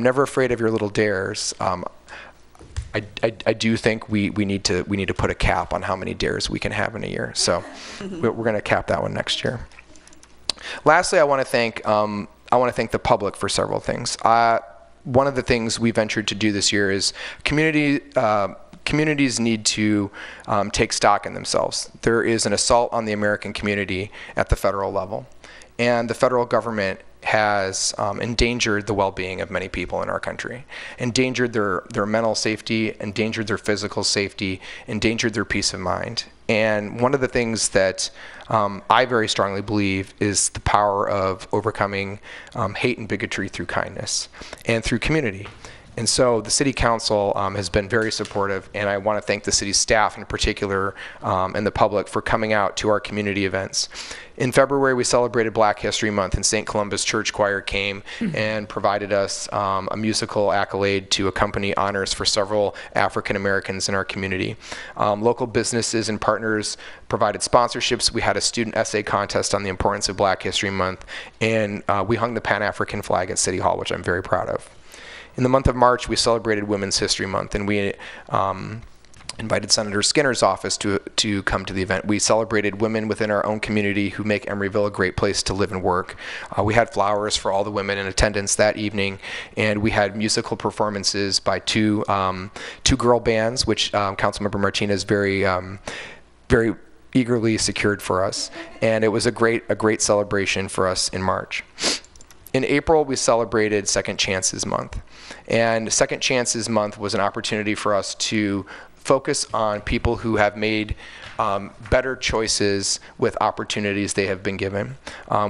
never afraid of your little dares, I do think we need to put a cap on how many dares we can have in a year. So we're going to cap that one next year. Lastly, I want to thank the public for several things. One of the things we ventured to do this year is communities need to take stock in themselves. There is an assault on the American community at the federal level, and the federal government has endangered the well-being of many people in our country, endangered their mental safety, endangered their physical safety, endangered their peace of mind. And one of the things that I very strongly believe is the power of overcoming hate and bigotry through kindness and through community. And so the City Council has been very supportive, and I want to thank the city staff in particular and the public for coming out to our community events. In February, we celebrated Black History Month, and St. Columba's Church Choir came and provided us a musical accolade to accompany honors for several African Americans in our community. Local businesses and partners provided sponsorships. We had a student essay contest on the importance of Black History Month, and we hung the Pan-African flag at City Hall, which I'm very proud of. In the month of March, we celebrated Women's History Month, and we invited Senator Skinner's office to come to the event. We celebrated women within our own community who make Emeryville a great place to live and work. We had flowers for all the women in attendance that evening, and we had musical performances by two girl bands, which Councilmember Martinez very eagerly secured for us, and it was a great celebration for us in March. In April, we celebrated Second Chances Month. And Second Chances Month was an opportunity for us to focus on people who have made better choices with opportunities they have been given.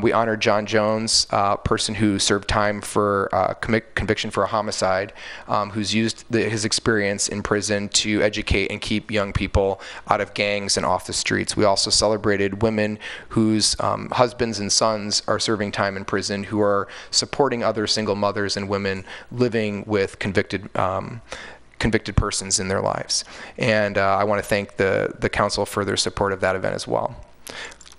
We honored John Jones, a person who served time for conviction for a homicide, who's used his experience in prison to educate and keep young people out of gangs and off the streets. We also celebrated women whose husbands and sons are serving time in prison, who are supporting other single mothers and women living with convicted persons in their lives. And I want to thank the council for their support of that event as well.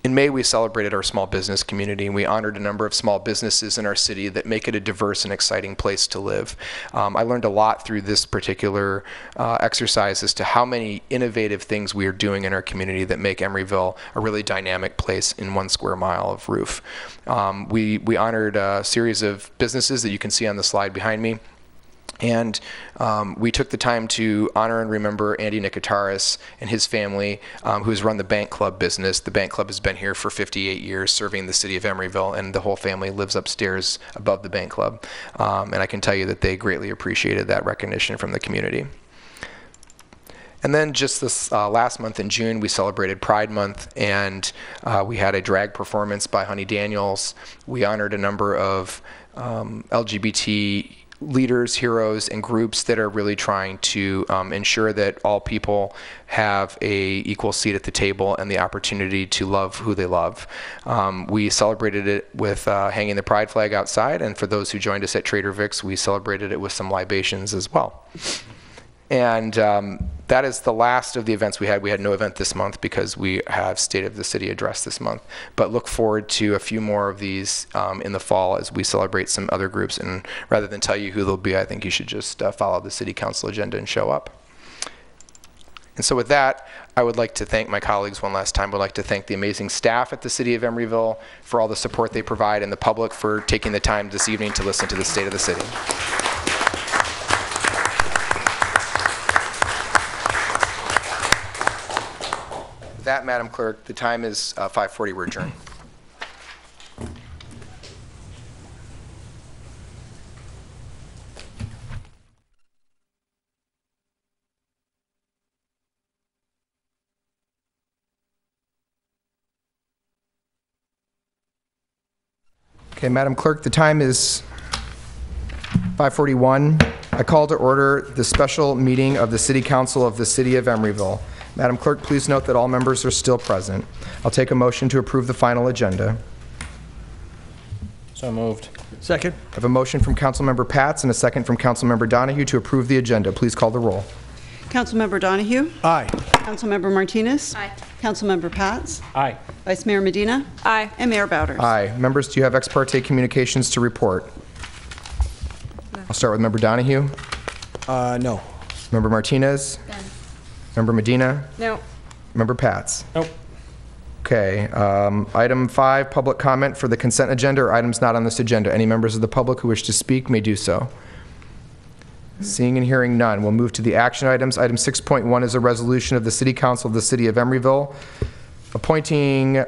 In May, we celebrated our small business community, and we honored a number of small businesses in our city that make it a diverse and exciting place to live. I learned a lot through this particular exercise as to how many innovative things we are doing in our community that make Emeryville a really dynamic place in 1 square mile of roof. We honored a series of businesses that you can see on the slide behind me. And we took the time to honor and remember Andy Nicataris and his family, who has run the Bank Club business. The Bank Club has been here for 58 years, serving the city of Emeryville, and the whole family lives upstairs above the Bank Club. And I can tell you that they greatly appreciated that recognition from the community. And then just this last month in June, we celebrated Pride Month, and we had a drag performance by Honey Daniels. We honored a number of LGBT leaders, heroes, and groups that are really trying to ensure that all people have a equal seat at the table and the opportunity to love who they love. We celebrated it with hanging the pride flag outside, and for those who joined us at Trader Vic's, we celebrated it with some libations as well. And that is the last of the events we had. We had no event this month because we have State of the City address this month. But look forward to a few more of these in the fall as we celebrate some other groups. And rather than tell you who they'll be, I think you should just follow the City Council agenda and show up. And so with that, I would like to thank my colleagues one last time. I would like to thank the amazing staff at the City of Emeryville for all the support they provide, and the public for taking the time this evening to listen to the State of the City. With that, Madam Clerk, the time is 5:40. We're adjourned. Okay, Madam Clerk, the time is 5:41. I call to order the special meeting of the City Council of the City of Emeryville. Madam Clerk, please note that all members are still present. I'll take a motion to approve the final agenda. So moved. Second. I have a motion from Councilmember Pats and a second from Councilmember Donahue to approve the agenda. Please call the roll. Councilmember Donahue? Aye. Councilmember Martinez? Aye. Councilmember Pats? Aye. Vice Mayor Medina? Aye. And Mayor Bowders. Aye. Members, do you have ex parte communications to report? I'll start with Member Donahue. No. Member Martinez? Done. Member Medina? No. Member Pats? Nope. Okay. Item 5, public comment for the consent agenda or items not on this agenda. Any members of the public who wish to speak may do so. Seeing and hearing none, we'll move to the action items. Item 6.1 is a resolution of the City Council of the City of Emeryville appointing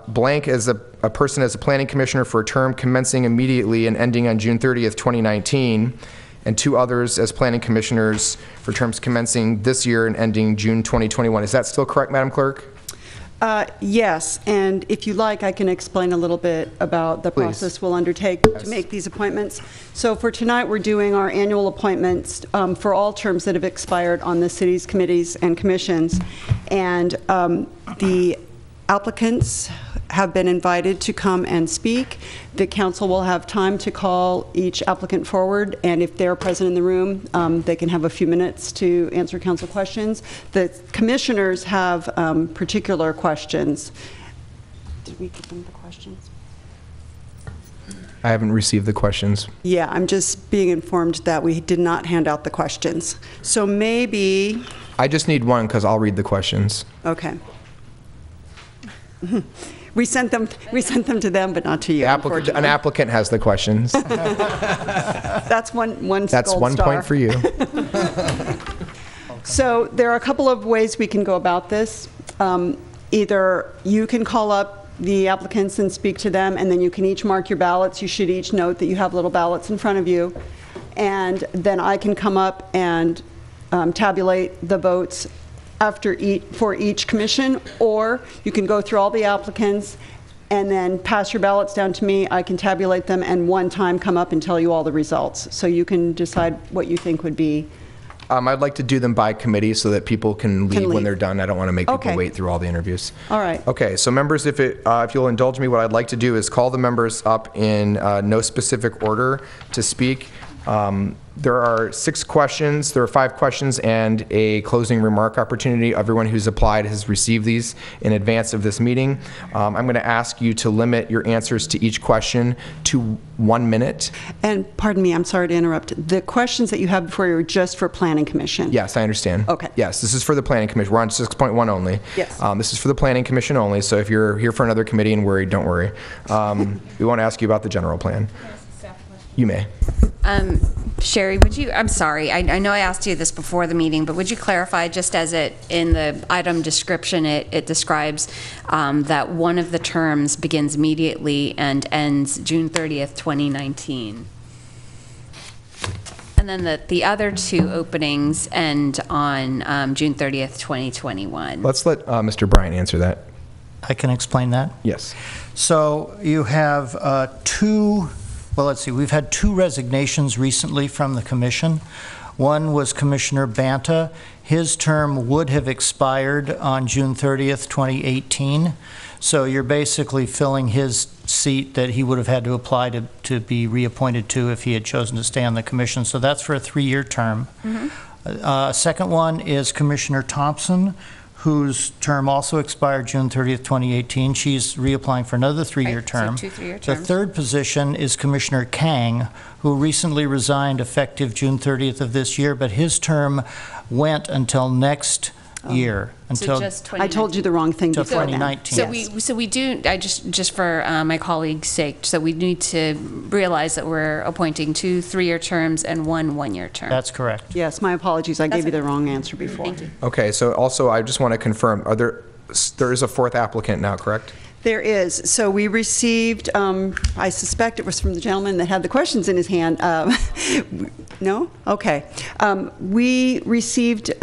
blank as a person as a planning commissioner for a term commencing immediately and ending on June 30th, 2019, and 2 others as planning commissioners for terms commencing this year and ending June 2021. Is that still correct, Madam Clerk? Yes, and if you like, I can explain a little bit about the Please. process we'll undertake to make these appointments. So for tonight, we're doing our annual appointments for all terms that have expired on the city's committees and commissions. And the applicants have been invited to come and speak. The council will have time to call each applicant forward, and if they're present in the room, they can have a few minutes to answer council questions. The commissioners have particular questions. Did we give them the questions? I haven't received the questions. Yeah, I'm just being informed that we did not hand out the questions. So maybe, I just need one because I'll read the questions. okay. We sent them to them, but not to you. An applicant has the questions. That's one That's gold 1 star. point for you. So there are a couple of ways we can go about this. Either you can call up the applicants and speak to them, and then you can each mark your ballots. You should each note that you have little ballots in front of you. And then I can come up and tabulate the votes for each commission, or you can go through all the applicants and then pass your ballots down to me. I can tabulate them and one time come up and tell you all the results. So you can decide what you think would be. I'd like to do them by committee so that people can leave when leave. they're done. I don't want to make people Okay. wait through all the interviews. All right. Okay, so members, if you'll indulge me, what I'd like to do is call the members up in no specific order to speak. There are 6 questions. There are 5 questions and a closing remark opportunity. Everyone who's applied has received these in advance of this meeting. I'm going to ask you to limit your answers to each question to 1 minute. And pardon me, I'm sorry to interrupt. The questions that you have before you are just for Planning Commission. Yes, I understand. Okay. Yes, this is for the Planning Commission. We're on 6.1 only. Yes. This is for the Planning Commission only, so if you're here for another committee and worried, don't worry. We won't ask you about the general plan. You may. Sherry, I'm sorry, I know I asked you this before the meeting, but would you clarify, just as it, in the item description, it describes that one of the terms begins immediately and ends June 30th, 2019. And then the other 2 openings end on June 30th, 2021. Let's let Mr. Bryant answer that. I can explain that. Yes. So you have well, let's see, we've had 2 resignations recently from the commission. One was Commissioner Banta. His term would have expired on June 30th, 2018. So you're basically filling his seat that he would have had to apply to be reappointed to if he had chosen to stay on the commission. So that's for a 3-year term. Second one is Commissioner Thompson, whose term also expired June 30th, 2018. She's reapplying for another 3-year Right, term. so 2 3-year The terms. third position is Commissioner Kang, who recently resigned effective June 30th of this year, but his term went until next year, until So just I told you the wrong thing Till before then. 2019. So we do, just for my colleagues' sake, so we need to realize that we're appointing 2 3-year terms and 1 1-year term. That's correct. Yes, my apologies. I gave you okay. the wrong answer before. Thank you. Okay, so also I just want to confirm, there is a 4th applicant now, correct? There is. So we received, I suspect it was from the gentleman that had the questions in his hand. No? Okay. We received,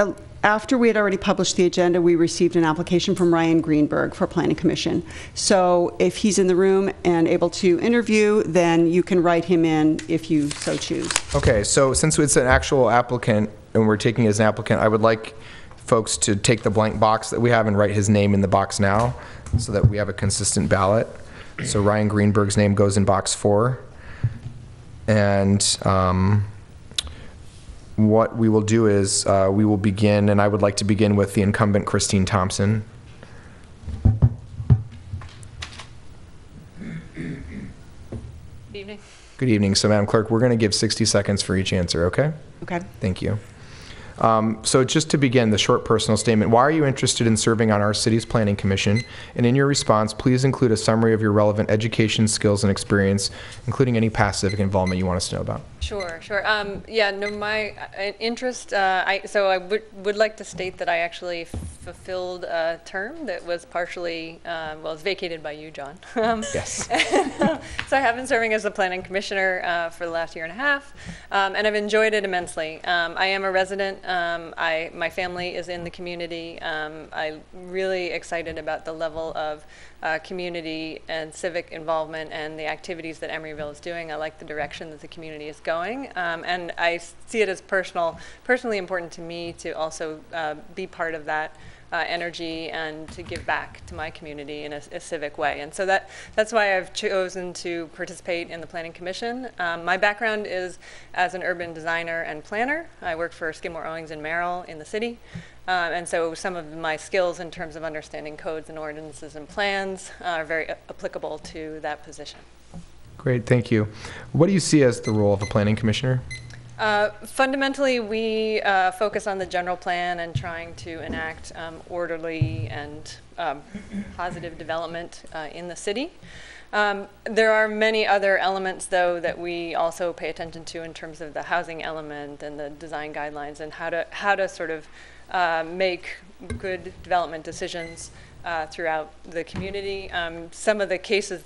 after we had already published the agenda, we received an application from Ryan Greenberg for Planning Commission. So if he's in the room and able to interview, then you can write him in if you so choose. Okay, so since it's an actual applicant and we're taking it as an applicant, I would like folks to take the blank box that we have and write his name in the box now so that we have a consistent ballot. So Ryan Greenberg's name goes in box 4. And what we will do is we will begin, and I would like to begin with the incumbent Christine Thompson. Good evening. Good evening. So, Madam Clerk, we're going to give 60 seconds for each answer, okay? Okay. Thank you. So just to begin, the short personal statement. Why are you interested in serving on our city's Planning Commission? And in your response, please include a summary of your relevant education, skills, and experience, including any past civic involvement you want us to know about. Sure. Yeah, no, my interest, so I would like to state that I actually fulfilled a term that was partially, well, it's vacated by you, John. Yes. So I have been serving as the planning commissioner for the last 1.5 years, and I've enjoyed it immensely. I am a resident. My family is in the community. I'm really excited about the level of community and civic involvement and the activities that Emeryville is doing. I like the direction that the community is going, and I see it as personally important to me to also be part of that energy and to give back to my community in a civic way. And so that's why I've chosen to participate in the Planning Commission. My background is as an urban designer and planner. I worked for Skidmore, Owings & Merrill in the city. And so some of my skills in terms of understanding codes and ordinances and plans are very applicable to that position. Great, thank you. What do you see as the role of a planning commissioner? Fundamentally, we focus on the general plan and trying to enact orderly and positive development in the city. There are many other elements, though, that we also pay attention to in terms of the housing element and the design guidelines and how to sort of make good development decisions throughout the community. Some of the cases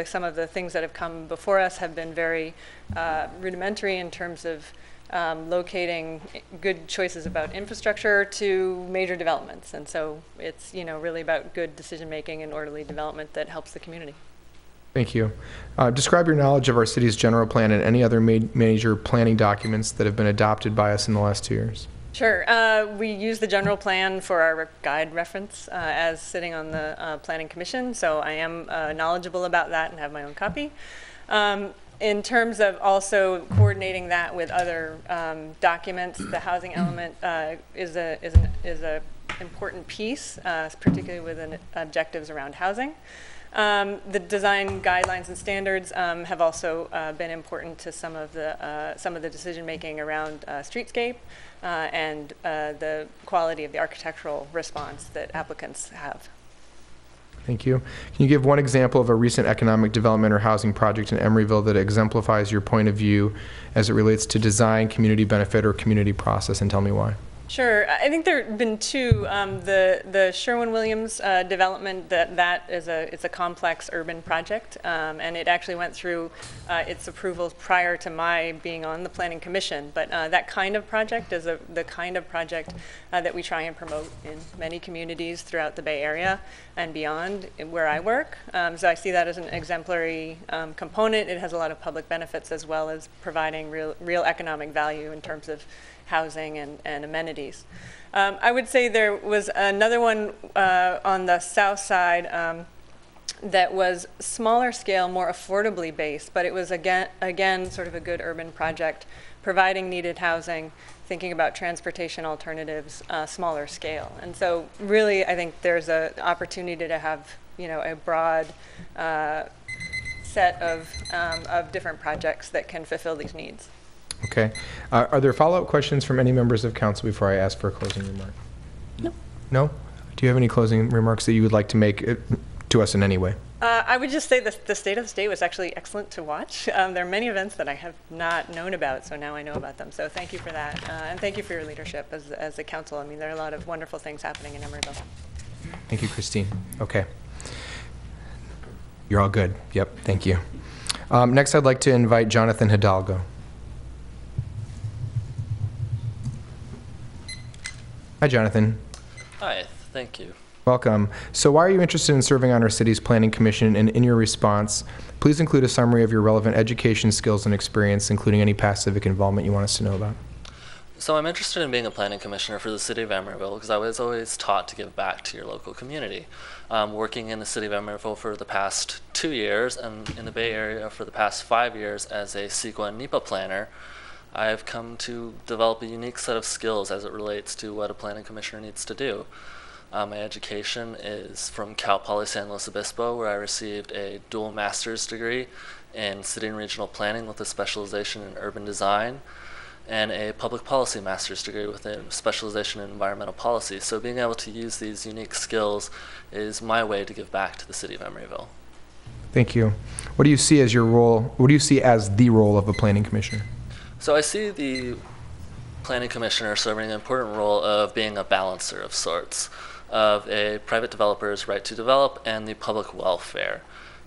some of the things that have come before us have been very rudimentary in terms of locating good choices about infrastructure to major developments. And so it's, really about good decision making and orderly development that helps the community. Thank you. Describe your knowledge of our city's general plan and any other major planning documents that have been adopted by us in the last 2 years. Sure. We use the general plan for our guide reference as sitting on the Planning Commission, so I am knowledgeable about that and have my own copy. in terms of also coordinating that with other documents, the housing element is a important piece, particularly with objectives around housing. The design guidelines and standards have also been important to some of the decision making around streetscape and the quality of the architectural response that applicants have. Thank you. Can you give one example of a recent economic development or housing project in Emeryville that exemplifies your point of view as it relates to design, community benefit, or community process, and tell me why? Sure. I think there have been two. The Sherwin-Williams development, it's a complex urban project, and it actually went through its approvals prior to my being on the Planning Commission. But that kind of project is the kind of project that we try and promote in many communities throughout the Bay Area and beyond where I work. So I see that as an exemplary component. It has a lot of public benefits as well as providing real economic value in terms of housing and amenities. I would say there was another one on the south side that was smaller scale, more affordably based, but it was again sort of a good urban project, providing needed housing, thinking about transportation alternatives, smaller scale. And so really I think there's an opportunity to have a broad set of different projects that can fulfill these needs. Okay. Are there follow-up questions from any members of council before I ask for a closing remark? No. No? Do you have any closing remarks that you would like to make to us in any way? I would just say the State of the State was actually excellent to watch. There are many events that I have not known about, so now I know about them. So thank you for that, and thank you for your leadership as a council. I mean, there are a lot of wonderful things happening in Emeryville. Thank you, Christine. Okay. You're all good. Yep, thank you. Next, I'd like to invite Jonathan Hidalgo. Hi, Jonathan. Hi, thank you. Welcome. So why are you interested in serving on our city's planning commission? And in your response, please include a summary of your relevant education, skills, and experience, including any past civic involvement you want us to know about. So I'm interested in being a planning commissioner for the city of Emeryville because I was always taught to give back to your local community. Working in the city of Emeryville for the past 2 years and in the Bay Area for the past 5 years as a CEQA and NEPA planner, I've come to develop a unique set of skills as it relates to what a planning commissioner needs to do. My education is from Cal Poly San Luis Obispo, where I received a dual master's degree in city and regional planning with a specialization in urban design, and a public policy master's degree with a specialization in environmental policy. So being able to use these unique skills is my way to give back to the city of Emeryville. Thank you. What do you see as your role? What do you see as the role of a planning commissioner? So I see the planning commissioner serving an important role of being a balancer of sorts of a private developer's right to develop and the public welfare,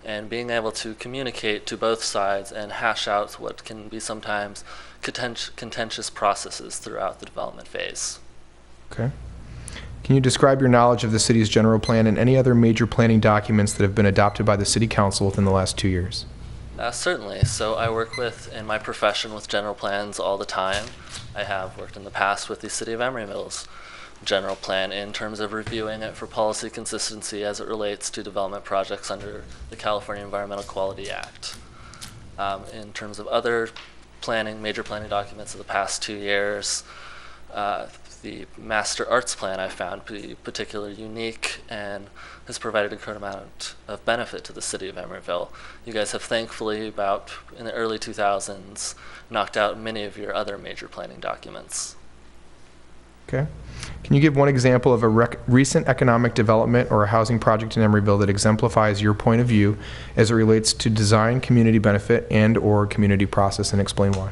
and being able to communicate to both sides and hash out what can be sometimes contentious processes throughout the development phase. Okay. Can you describe your knowledge of the city's general plan and any other major planning documents that have been adopted by the city council within the last 2 years? Certainly. So I work in my profession with general plans all the time. I have worked in the past with the City of Emeryville's general plan in terms of reviewing it for policy consistency as it relates to development projects under the California Environmental Quality Act. In terms of other major planning documents of the past 2 years, the Master Arts Plan I found to be particularly unique and has provided a great amount of benefit to the city of Emeryville. You guys have thankfully, in the early 2000s, knocked out many of your other major planning documents. Okay. Can you give one example of a recent economic development or a housing project in Emeryville that exemplifies your point of view as it relates to design, community benefit, and/or community process, and explain why?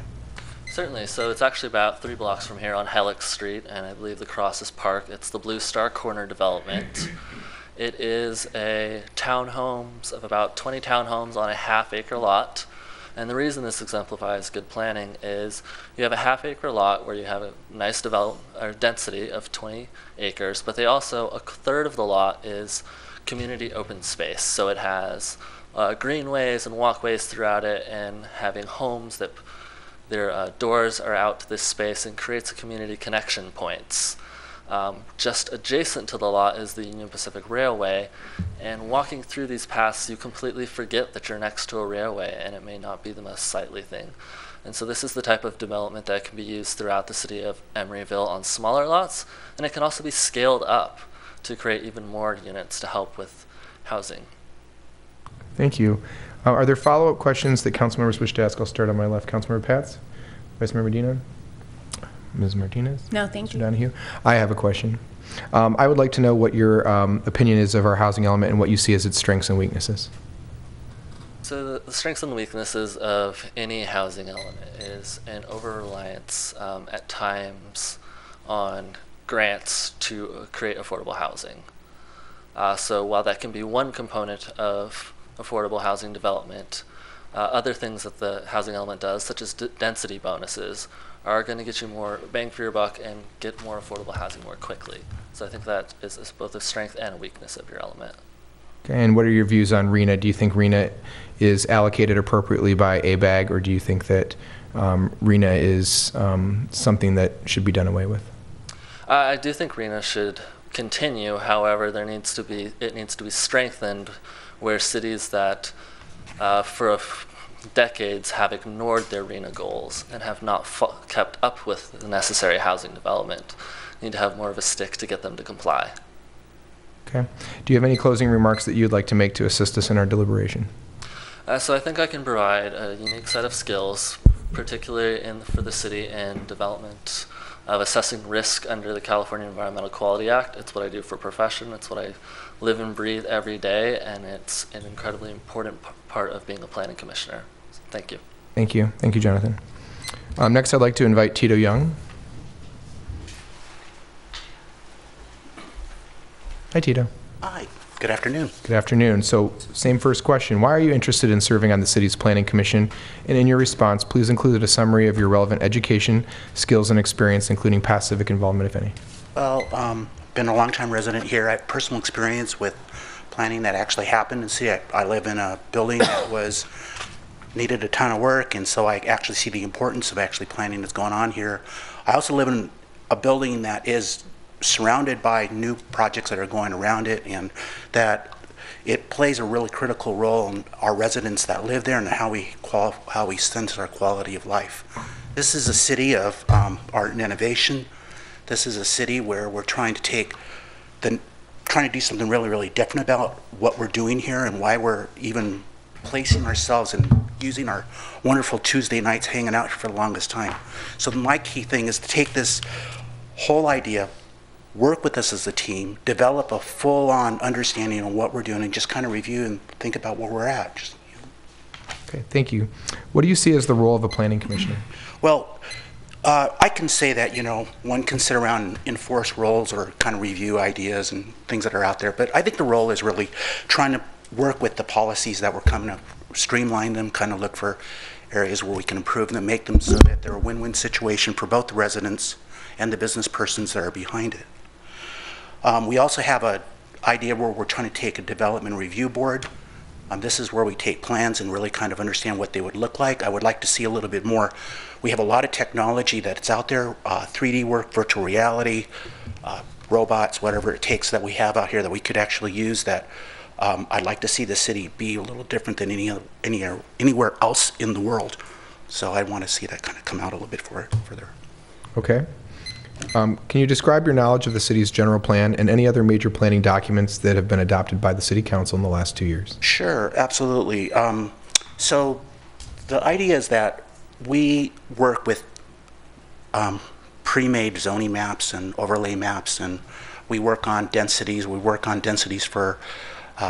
Certainly. So it's actually about 3 blocks from here on Helix Street, and I believe the Crosses Park. It's the Blue Star Corner development. It is a townhomes of about 20 townhomes on a half-acre lot. And the reason this exemplifies good planning is you have a half-acre lot where you have a nice density of 20 acres, but a third of the lot is community open space. So it has greenways and walkways throughout it, and having homes that their doors are out to this space and creates a community connection points. Just adjacent to the lot is the Union Pacific Railway, and walking through these paths, you completely forget that you're next to a railway, and it may not be the most sightly thing. And so this is the type of development that can be used throughout the city of Emeryville on smaller lots, and it can also be scaled up to create even more units to help with housing. Thank you. Are there follow-up questions that council members wish to ask? I'll start on my left. Councilmember Pats, Vice Mayor Medina, Ms. Martinez. No, thank Mr. you. Donahue. I have a question. I would like to know what your opinion is of our housing element and what you see as its strengths and weaknesses. So the strengths and weaknesses of any housing element is an over-reliance at times on grants to create affordable housing. So while that can be one component of affordable housing development, other things that the housing element does, such as density bonuses, are going to get you more bang for your buck and get more affordable housing more quickly. So I think that is both a strength and a weakness of your element. Okay, and what are your views on RENA? Do you think RENA is allocated appropriately by ABAG, or do you think that RENA is something that should be done away with? I do think RENA should continue. However, it needs to be strengthened where cities that for decades have ignored their RENA goals and have not kept up with the necessary housing development need to have more of a stick to get them to comply. Okay. Do you have any closing remarks that you'd like to make to assist us in our deliberation? So I think I can provide a unique set of skills, particularly for the city in development of assessing risk under the California Environmental Quality Act. It's what I do for profession. It's what I live and breathe every day, and it's an incredibly important part of being a planning commissioner. So thank you. Thank you. Thank you, Jonathan. Next, I'd like to invite Tito Young. Hi, Tito. Hi. Good afternoon. Good afternoon. So, same first question. Why are you interested in serving on the city's planning commission? And in your response, please include a summary of your relevant education, skills, and experience, including past civic involvement, if any. Well, been a long-time resident here. I have personal experience with planning that actually happened. And see, I live in a building that needed a ton of work, and so I actually see the importance of actually planning that's going on here. I also live in a building that is surrounded by new projects that are going around it, and that it plays a really critical role in our residents that live there and how we sense our quality of life. This is a city of art and innovation. This is a city where we're trying to do something really, really different about what we're doing here and why we're even placing ourselves and using our wonderful Tuesday nights hanging out here for the longest time. So my key thing is to take this whole idea, work with us as a team, develop a full-on understanding of what we're doing, and just kind of review and think about where we're at. Okay, thank you. What do you see as the role of a planning commissioner? Well, I can say that, one can sit around and enforce roles or kind of review ideas and things that are out there, but I think the role is really trying to work with the policies that we're coming up, streamline them, kind of look for areas where we can improve them, make them so that they're a win-win situation for both the residents and the business persons that are behind it. We also have an idea where we're trying to take a development review board. This is where we take plans and really kind of understand what they would look like. I would like to see a little bit more. We have a lot of technology that's out there, 3D work, virtual reality, robots, whatever it takes that we have out here that we could actually use that I'd like to see the city be a little different than anywhere else in the world. So I want to see that kind of come out a little bit further. Okay. Can you describe your knowledge of the city's general plan and any other major planning documents that have been adopted by the City Council in the last 2 years? Sure, absolutely. So the idea is that we work with pre-made zoning maps and overlay maps, and we work on densities. We work on densities for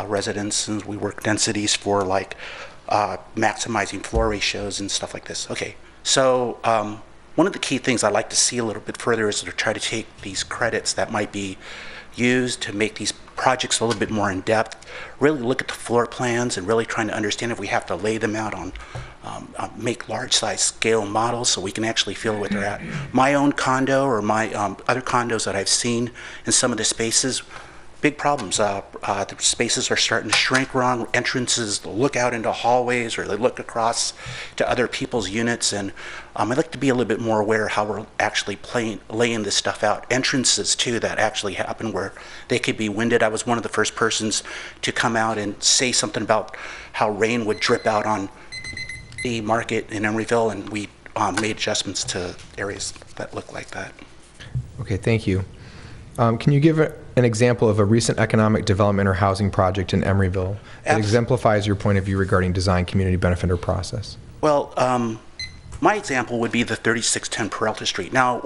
residents, and we work densities for maximizing floor ratios and stuff like this. Okay, so one of the key things I'd like to see a little bit further is to try to take these credits that might be used to make these projects a little bit more in depth, really look at the floor plans and really trying to understand if we have to lay them out on, make large size scale models so we can actually feel where they're at. My own condo or my other condos that I've seen in some of the spaces, big problems. The spaces are starting to shrink wrong. Entrances look out into hallways or they look across to other people's units. And I'd like to be a little bit more aware how we're actually laying this stuff out. Entrances, too, that actually happen where they could be winded. I was one of the first persons to come out and say something about how rain would drip out on the market in Emeryville, and we made adjustments to areas that look like that. Okay, thank you. Can you give an example of a recent economic development or housing project in Emeryville that exemplifies your point of view regarding design, community benefit, or process? Well, my example would be the 3610 Peralta Street. Now,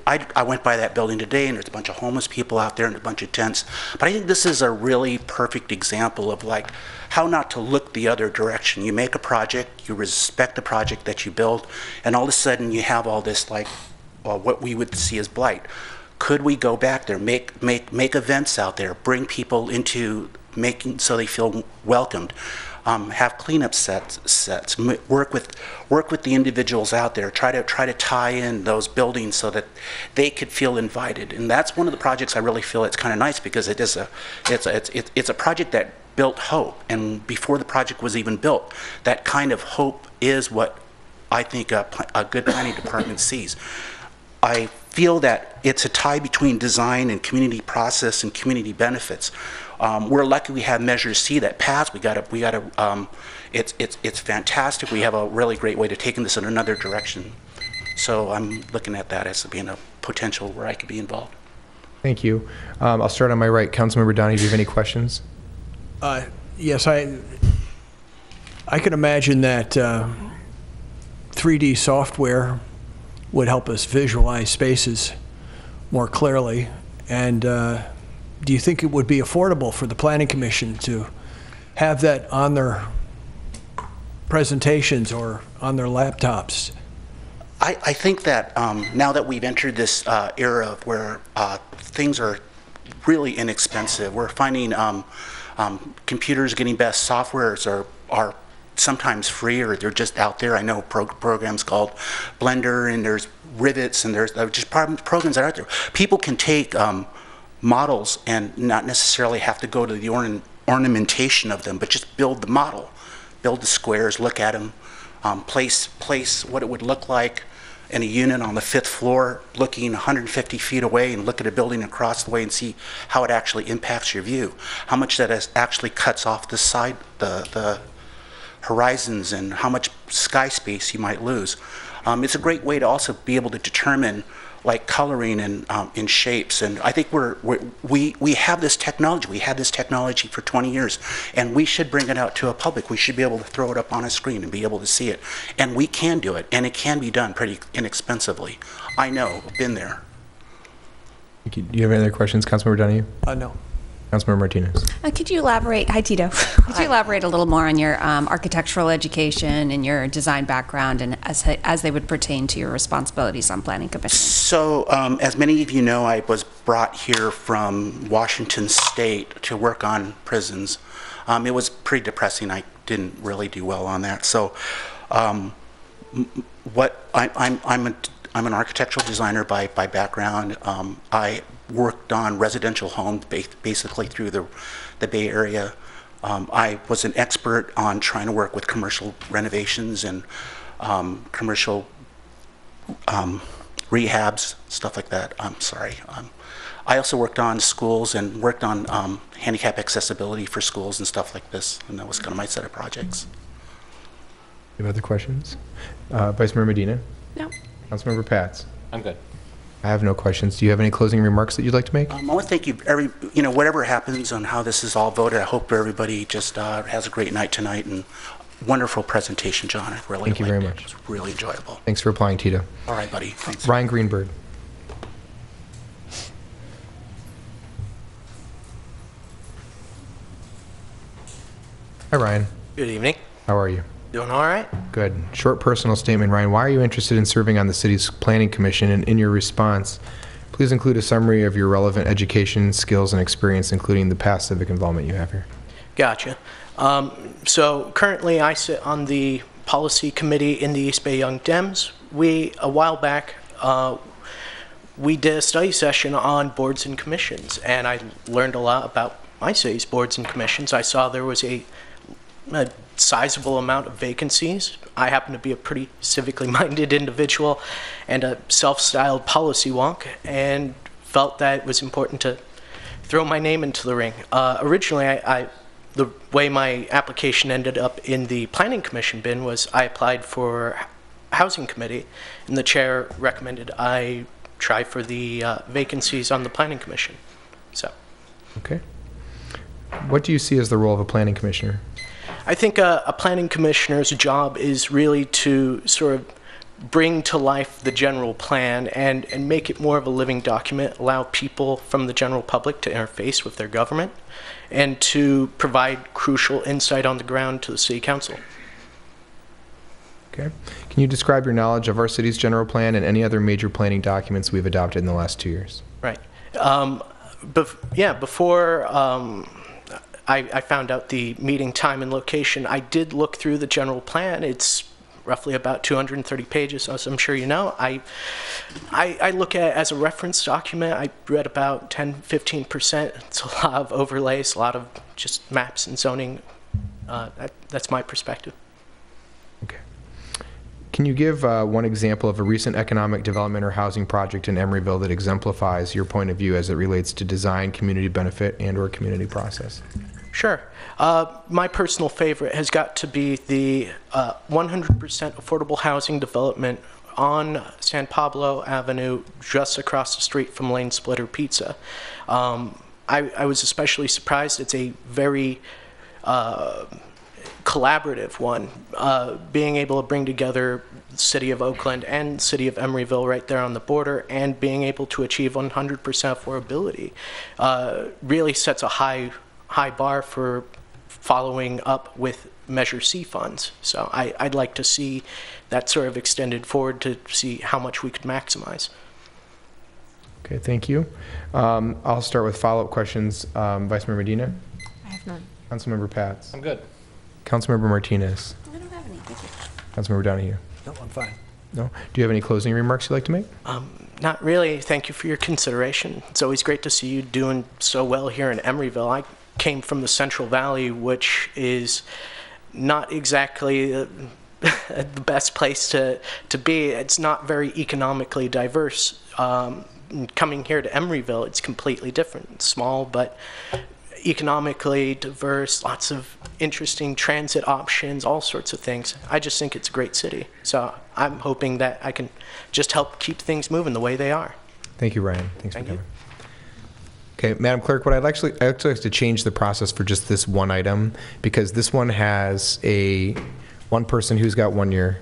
I went by that building today, and there's a bunch of homeless people out there and a bunch of tents. But I think this is a really perfect example of like how not to look the other direction. You make a project, you respect the project that you build, and all of a sudden you have all this like what we would see as blight. Could we go back there, make events out there, bring people into making so they feel welcomed, have cleanup sets, work with the individuals out there, try to tie in those buildings so that they could feel invited. And that's one of the projects I really feel it's kind of nice because it's a project that built hope. And before the project was even built, that kind of hope is what I think a good planning department sees. I feel that it's a tie between design and community process and community benefits. We're lucky we have Measure C that passed. It's fantastic. We have a really great way to take this in another direction. So I'm looking at that as being a potential where I could be involved. Thank you. I'll start on my right. Councilmember Downey, do you have any questions? Yes, I can imagine that 3D software would help us visualize spaces more clearly. And do you think it would be affordable for the Planning Commission to have that on their presentations or on their laptops? I think that now that we've entered this era of where things are really inexpensive, we're finding computers getting best, softwares are sometimes free or they're just out there. I know programs called Blender, and there's Rivets, and there's just programs that are out there. People can take models and not necessarily have to go to the ornamentation of them, but just build the model, build the squares, look at them, place what it would look like in a unit on the 5th floor, looking 150 feet away, and look at a building across the way and see how it actually impacts your view, how much that actually cuts off the side, the horizons, and how much sky space you might lose. It's a great way to also be able to determine like coloring and in shapes. And I think we have this technology. We had this technology for 20 years, and we should bring it out to a public. We should be able to throw it up on a screen and be able to see it. And we can do it, and it can be done pretty inexpensively. I know, I've been there. Thank you. Do you have any other questions, Councilmember Donohue? No. Councilmember Martinez. Could you elaborate? Hi, Tito. Could you elaborate a little more on your architectural education and your design background, and as they would pertain to your responsibilities on Planning Commission? So, as many of you know, I was brought here from Washington State to work on prisons. It was pretty depressing. I didn't really do well on that. So, I'm an architectural designer by background. I worked on residential homes basically through the Bay Area. I was an expert on trying to work with commercial renovations and commercial rehabs, stuff like that. I'm sorry. I also worked on schools and worked on handicap accessibility for schools and stuff like this, and that was kind of my set of projects. You have other questions? Vice Mayor Medina? No. Councilmember Pats? I'm good. I have no questions. Do you have any closing remarks that you'd like to make? I want to thank you, whatever happens on how this is all voted, I hope everybody just has a great night tonight, and wonderful presentation, John. I really Thank you very liked much. It was really enjoyable. Thanks for applying, Tito. All right, buddy. Thanks. Ryan Greenberg. Hi, Ryan. Good evening. How are you? Doing all right? Good. Short personal statement, Ryan. Why are you interested in serving on the city's planning commission? And in your response, please include a summary of your relevant education, skills, and experience, including the past civic involvement you have here. Gotcha. So currently I sit on the policy committee in the East Bay Young Dems. We, a while back, we did a study session on boards and commissions, and I learned a lot about my city's boards and commissions. I saw there was a sizable amount of vacancies. I happen to be a pretty civically minded individual and a self-styled policy wonk, and felt that it was important to throw my name into the ring. Originally, the way my application ended up in the Planning Commission bin was I applied for Housing Committee, and the chair recommended I try for the vacancies on the Planning Commission. So, Okay. What do you see as the role of a planning commissioner? I think a planning commissioner's job is really to sort of bring to life the general plan and make it more of a living document, allow people from the general public to interface with their government, and to provide crucial insight on the ground to the city council. Okay. Can you describe your knowledge of our city's general plan and any other major planning documents we've adopted in the last 2 years? Right. Before I found out the meeting time and location, I did look through the general plan. It's roughly about 230 pages, as I'm sure you know. I look at it as a reference document. I read about 10-15%. It's a lot of overlays, a lot of just maps and zoning. That's my perspective. Okay. Can you give one example of a recent economic development or housing project in Emeryville that exemplifies your point of view as it relates to design, community benefit, and/or community process? Sure. My personal favorite has got to be the 100% affordable housing development on San Pablo Avenue, just across the street from Lane Splitter Pizza. I was especially surprised. It's a very collaborative one, being able to bring together the city of Oakland and city of Emeryville right there on the border, and being able to achieve 100% affordability really sets a high bar for following up with Measure C funds. So I'd like to see that sort of extended forward to see how much we could maximize. Okay, thank you. I'll start with follow-up questions. Vice Mayor Medina? I have none. Councilmember Pats? I'm good. Councilmember Martinez? I don't have any, thank you. Councilmember Donahue? No, I'm fine. No? Do you have any closing remarks you'd like to make? Not really. Thank you for your consideration. It's always great to see you doing so well here in Emeryville. I came from the Central Valley, which is not exactly the best place to be. It's not very economically diverse. Coming here to Emeryville, it's completely different. It's small, but economically diverse, lots of interesting transit options, all sorts of things. I just think it's a great city. So I'm hoping that I can just help keep things moving the way they are. Thank you, Ryan. Thanks Thank for you. coming. Okay, Madam Clerk, I'd actually like to change the process for just this one item, because this one has one person who's got 1 year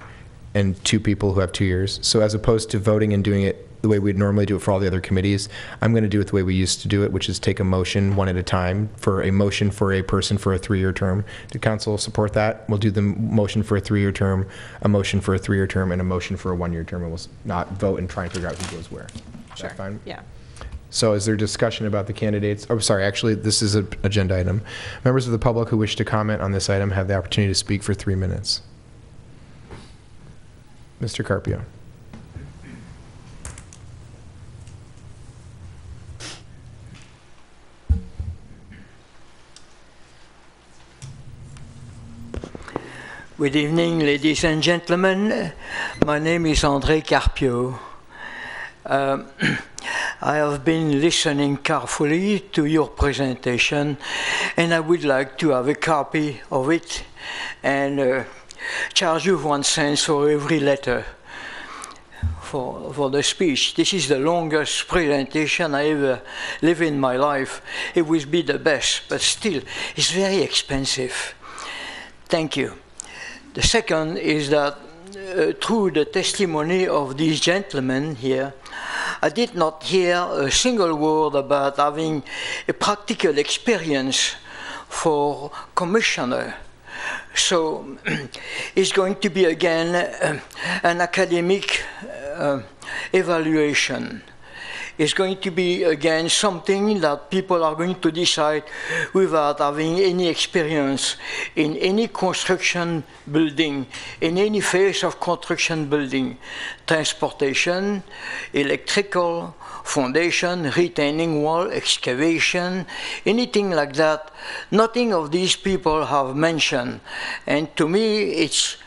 and 2 people who have 2 years. So as opposed to voting and doing it the way we'd normally do it for all the other committees, I'm going to do it the way we used to do it, which is take a motion one at a time for a motion for a person for a 3-year term. Did council support that? We'll do the motion for a 3-year term, a motion for a 3-year term, and a motion for a 1-year term, and we'll not vote and try and figure out who goes where. Is that fine? Yeah. So is there discussion about the candidates? Oh, sorry, actually, this is an agenda item. Members of the public who wish to comment on this item have the opportunity to speak for 3 minutes. Mr. Carpio. Good evening, ladies and gentlemen. My name is André Carpio. I have been listening carefully to your presentation, and I would like to have a copy of it and charge you 1 cent for every letter for the speech. This is the longest presentation I ever live in my life. It would be the best, but still, it's very expensive. Thank you. The second is that through the testimony of these gentlemen here, I did not hear a single word about having a practical experience for commissioner. So it's going to be again an academic evaluation. is going to be, again, something that people are going to decide without having any experience in any construction building, in any phase of construction building, transportation, electrical, foundation, retaining wall, excavation, anything like that. Nothing of these people have mentioned. And to me, it's,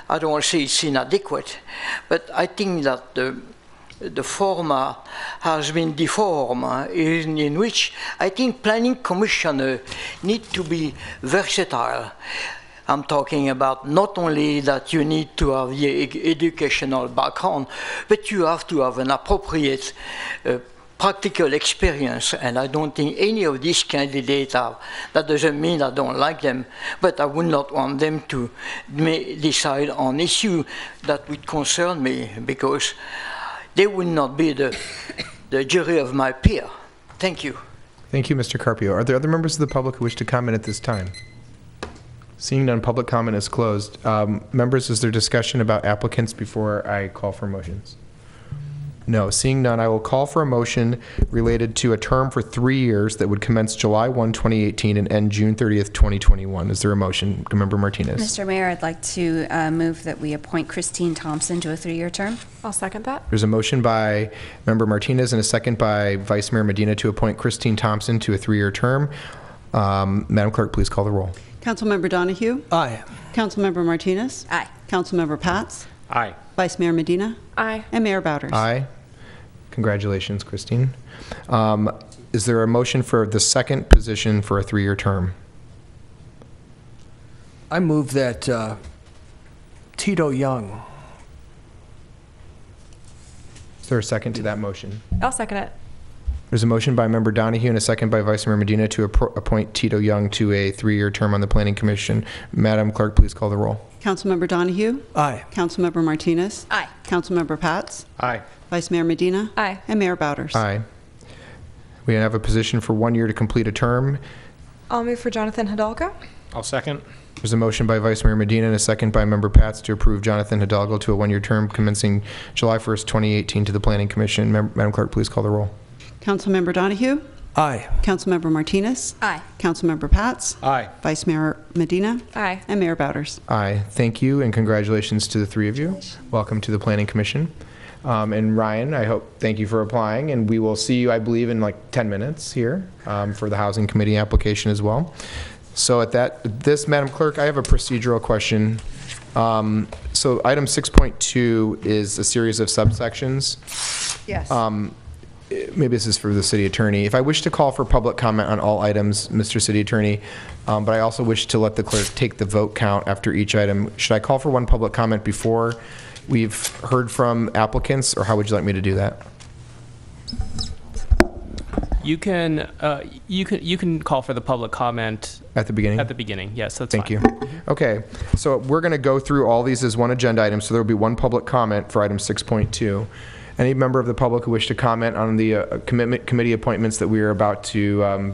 I don't want to say it's inadequate, but I think that the format has been deformed, in which I think planning commissioner need to be versatile. I'm talking about not only that you need to have the educational background, but you have to have an appropriate practical experience, and I don't think any of these candidates have. That doesn't mean I don't like them, but I would not want them to decide on issues that would concern me, because they would not be the jury of my peer. Thank you. Thank you, Mr. Carpio. Are there other members of the public who wish to comment at this time? Seeing none, public comment is closed. Members, is there discussion about applicants before I call for motions? No. Seeing none, I will call for a motion related to a term for 3 years that would commence July 1, 2018 and end June 30th, 2021. Is there a motion? Member Martinez. Mr. Mayor, I'd like to move that we appoint Christine Thompson to a 3-year term. I'll second that. There's a motion by Member Martinez and a second by Vice Mayor Medina to appoint Christine Thompson to a 3-year term. Madam Clerk, please call the roll. Councilmember Donahue? Aye. Councilmember Martinez? Aye. Councilmember Pats? Aye. Vice Mayor Medina? Aye. And Mayor Bowders? Aye. Congratulations, Christine. Is there a motion for the second position for a 3-year term? I move that Tito Young. Is there a second to that motion? I'll second it. There's a motion by Member Donahue and a second by Vice Mayor Medina to appoint Tito Young to a 3-year term on the Planning Commission. Madam Clerk, please call the roll. Councilmember Donahue? Aye. Councilmember Martinez? Aye. Councilmember Pats? Aye. Vice Mayor Medina? Aye. And Mayor Bowders? Aye. We have a position for 1 year to complete a term. I'll move for Jonathan Hidalgo. I'll second. There's a motion by Vice Mayor Medina and a second by Member Pats to approve Jonathan Hidalgo to a 1-year term commencing July 1st, 2018 to the Planning Commission. Madam Clerk, please call the roll. Councilmember Donahue? Aye. Councilmember Martinez? Aye. Councilmember Pats? Aye. Vice Mayor Medina? Aye. And Mayor Bowders? Aye. Thank you, and congratulations to the 3 of you. Welcome to the Planning Commission. And Ryan, thank you for applying, and we will see you, I believe, in like 10 minutes here for the Housing Committee application as well. So at this, Madam Clerk, I have a procedural question. So item 6.2 is a series of subsections. Yes. Maybe this is for the City Attorney. If I wish to call for public comment on all items, Mr. City Attorney, but I also wish to let the clerk take the vote count after each item, should I call for one public comment before we've heard from applicants, or how would you like me to do that? You can call for the public comment At the beginning? at the beginning. Yes, that's Thank fine. you. Okay, so we're going to go through all these as one agenda item, so there will be one public comment for item 6.2. Any member of the public who wish to comment on the committee appointments that we are about to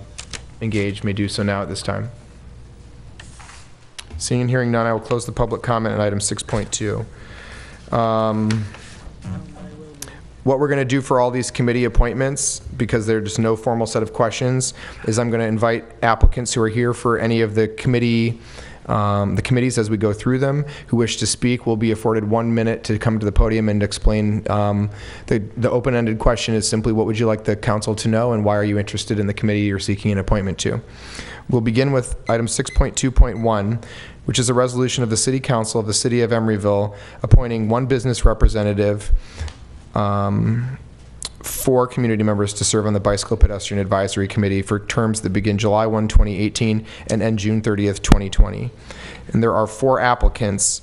engage may do so now at this time. Seeing and hearing none, I will close the public comment on item 6.2. What we're going to do for all these committee appointments, because there's no formal set of questions, is I'm going to invite applicants who are here for any of the committees as we go through them, who wish to speak will be afforded 1 minute to come to the podium and explain. The open-ended question is simply, what would you like the council to know, and why are you interested in the committee you're seeking an appointment to? We'll begin with item 6.2.1, which is a resolution of the City Council of the City of Emeryville appointing one business representative, 4 community members to serve on the Bicycle Pedestrian Advisory Committee for terms that begin July 1, 2018 and end June 30th, 2020. And there are 4 applicants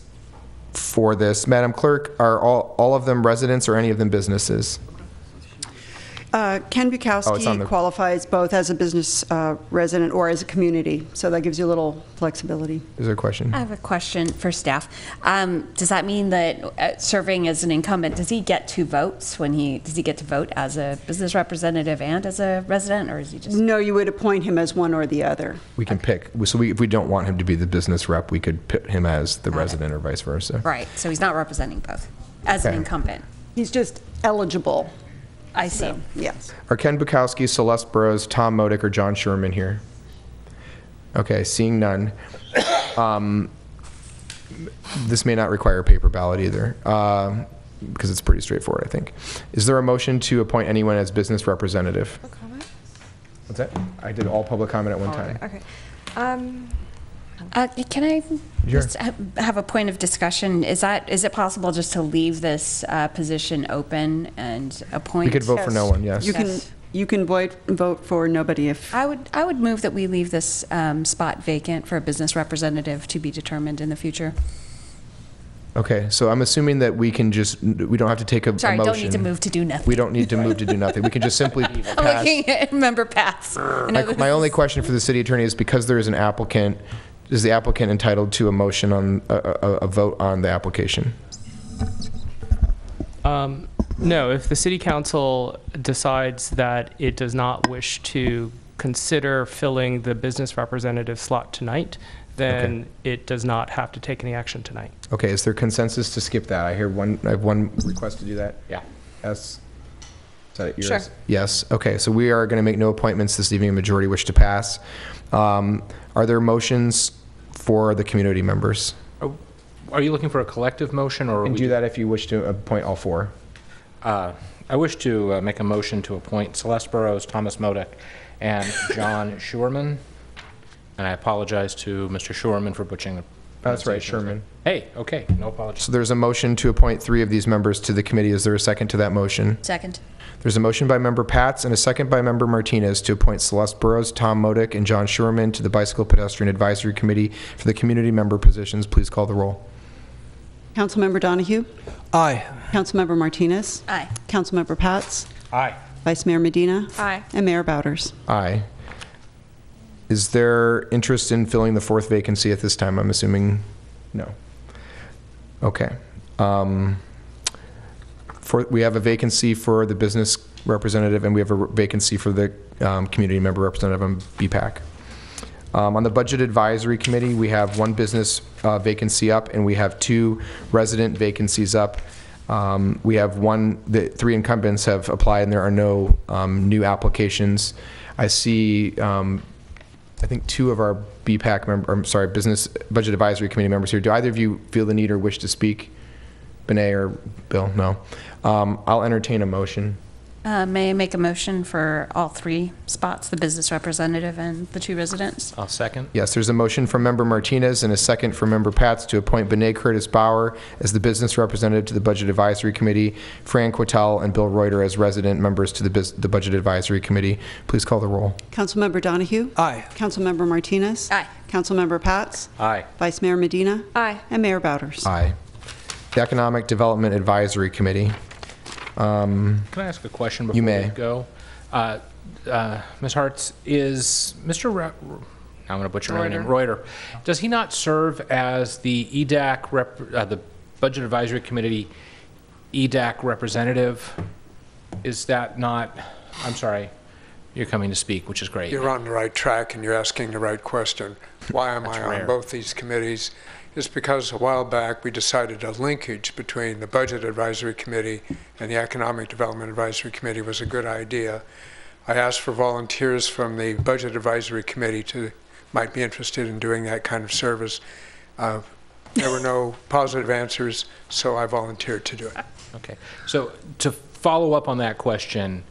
for this. Madam Clerk, are all of them residents or any of them businesses? Ken Bukowski qualifies both as a business resident or as a community, so that gives you a little flexibility. Is there a question? I have a question for staff. Does that mean that serving as an incumbent, does he get 2 votes does he get to vote as a business representative and as a resident, or is he just? No, you would appoint him as one or the other. We can pick. So if we don't want him to be the business rep, we could put him as the resident or vice versa. Right, so he's not representing both as an incumbent. He's just eligible. I see. Yes. Are Ken Bukowski, Celeste Burrows, Tom Modick, or John Sherman here? Okay, seeing none. This may not require a paper ballot either, because it's pretty straightforward, I think. Is there a motion to appoint anyone as business representative? Public comment? What's that? I did all public comment at one time. Okay. Can I Sure. just have a point of discussion? Is it possible just to leave this position open and appoint? We could vote for no one, yes. You can vote for nobody if. I would move that we leave this spot vacant for a business representative to be determined in the future. Okay, so I'm assuming that we can just, we don't have to take a motion. Sorry, don't need to move to do nothing. We don't need to move to do nothing. We can just simply I'm pass. looking at member Pats. My only question for the city attorney is, because there is an applicant, is the applicant entitled to a motion on, a vote on the application? No, if the city council decides that it does not wish to consider filling the business representative slot tonight, then it does not have to take any action tonight. Okay, is there consensus to skip that? I have one request to do that. Yeah. Yes. Is that yours? Sure. Yes. Okay, so we are going to make no appointments this evening. A majority wish to pass. Are there motions for the community members? Are you looking for a collective motion, or? You can do that if you wish to appoint all four. I wish to make a motion to appoint Celeste Burrows, Thomas Modick, and John Schurman. And I apologize to Mr. Schurman for butchering the That's right, pronunciation. Sherman. Hey, okay, no apologies. So there's a motion to appoint 3 of these members to the committee. Is there a second to that motion? Second. There's a motion by member Pats and a second by member Martinez to appoint Celeste Burrows, Tom Modick, and John Schurman to the Bicycle Pedestrian Advisory Committee for the community member positions. Please call the roll. Councilmember Donahue? Aye. Councilmember Martinez? Aye. Councilmember Pats? Aye. Vice Mayor Medina? Aye. And Mayor Bowders. Aye. Is there interest in filling the 4th vacancy at this time? I'm assuming no. Okay. We have a vacancy for the business representative, and we have a vacancy for the community member representative on BPAC. On the Budget Advisory Committee, we have 1 business vacancy up, and we have 2 resident vacancies up. We have 3 incumbents have applied, and there are no new applications. I see, I think 2 of our Business Budget Advisory Committee members here. Do either of you feel the need or wish to speak? Benet or Bill? No. I'll entertain a motion. May I make a motion for all 3 spots, the business representative and the 2 residents? I'll second. Yes, there's a motion from member Martinez and a second from member Pats to appoint Benet Curtis Bauer as the business representative to the Budget Advisory Committee, Fran Quattel and Bill Reuter as resident members to the Budget Advisory Committee. Please call the roll. Councilmember Donahue? Aye. Councilmember Martinez? Aye. Councilmember Pats? Aye. Vice Mayor Medina? Aye. And Mayor Bowders. Aye. The Economic Development Advisory Committee. Can I ask a question before You may. we go? Ms. Hartz, is Mr. Now I'm going to butcher her name. Reuter. Does he not serve as the EDAC, the Budget Advisory Committee EDAC representative? Is that not, I'm sorry, you're coming to speak, which is great. You're on the right track and you're asking the right question. Why am I rare. on both these committees? It's because a while back we decided a linkage between the Budget Advisory Committee and the Economic Development Advisory Committee was a good idea. I asked for volunteers from the Budget Advisory Committee might be interested in doing that kind of service. There were no positive answers, so I volunteered to do it. Okay. So to follow up on that question,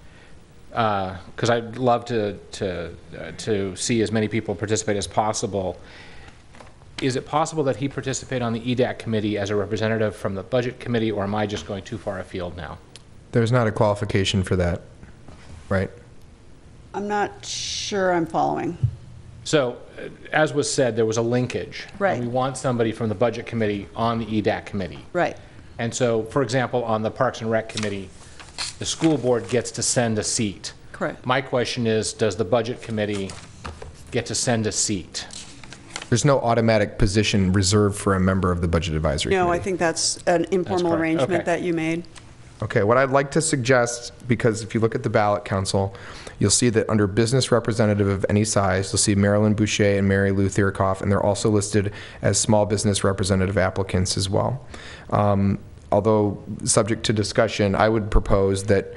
because I'd love to see as many people participate as possible, is it possible that he participate on the EDAC committee as a representative from the Budget Committee, or am I just going too far afield now? There's not a qualification for that, right? I'm not sure I'm following. So, as was said, there was a linkage. Right. And we want somebody from the Budget Committee on the EDAC committee. Right. And so, for example, on the Parks and Rec Committee, the school board gets to send a seat. Correct. My question is, does the Budget Committee get to send a seat? There's no automatic position reserved for a member of the Budget Advisory Committee. No, I think that's an informal correct. arrangement Okay. that you made. Okay, what I'd like to suggest, because if you look at the ballot, Council, you'll see that under business representative of any size, you'll see Marilyn Boucher and Mary Lou Thierkoff, and they're also listed as small business representative applicants as well. although subject to discussion, I would propose that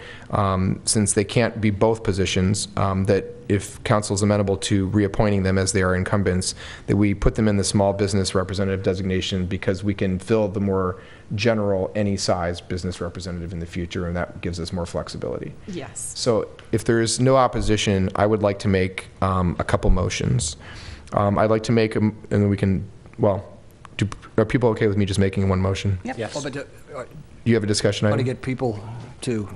since they can't be both positions, that if council is amenable to reappointing them as they are incumbents, that we put them in the small business representative designation, because we can fill the more general, any size business representative in the future, and that gives us more flexibility. Yes. So if there is no opposition, I would like to make a couple motions. I'd like to make, and then we can, well, are people okay with me just making one motion? Yep. Yes. Oh, but You have a discussion want to item? get people to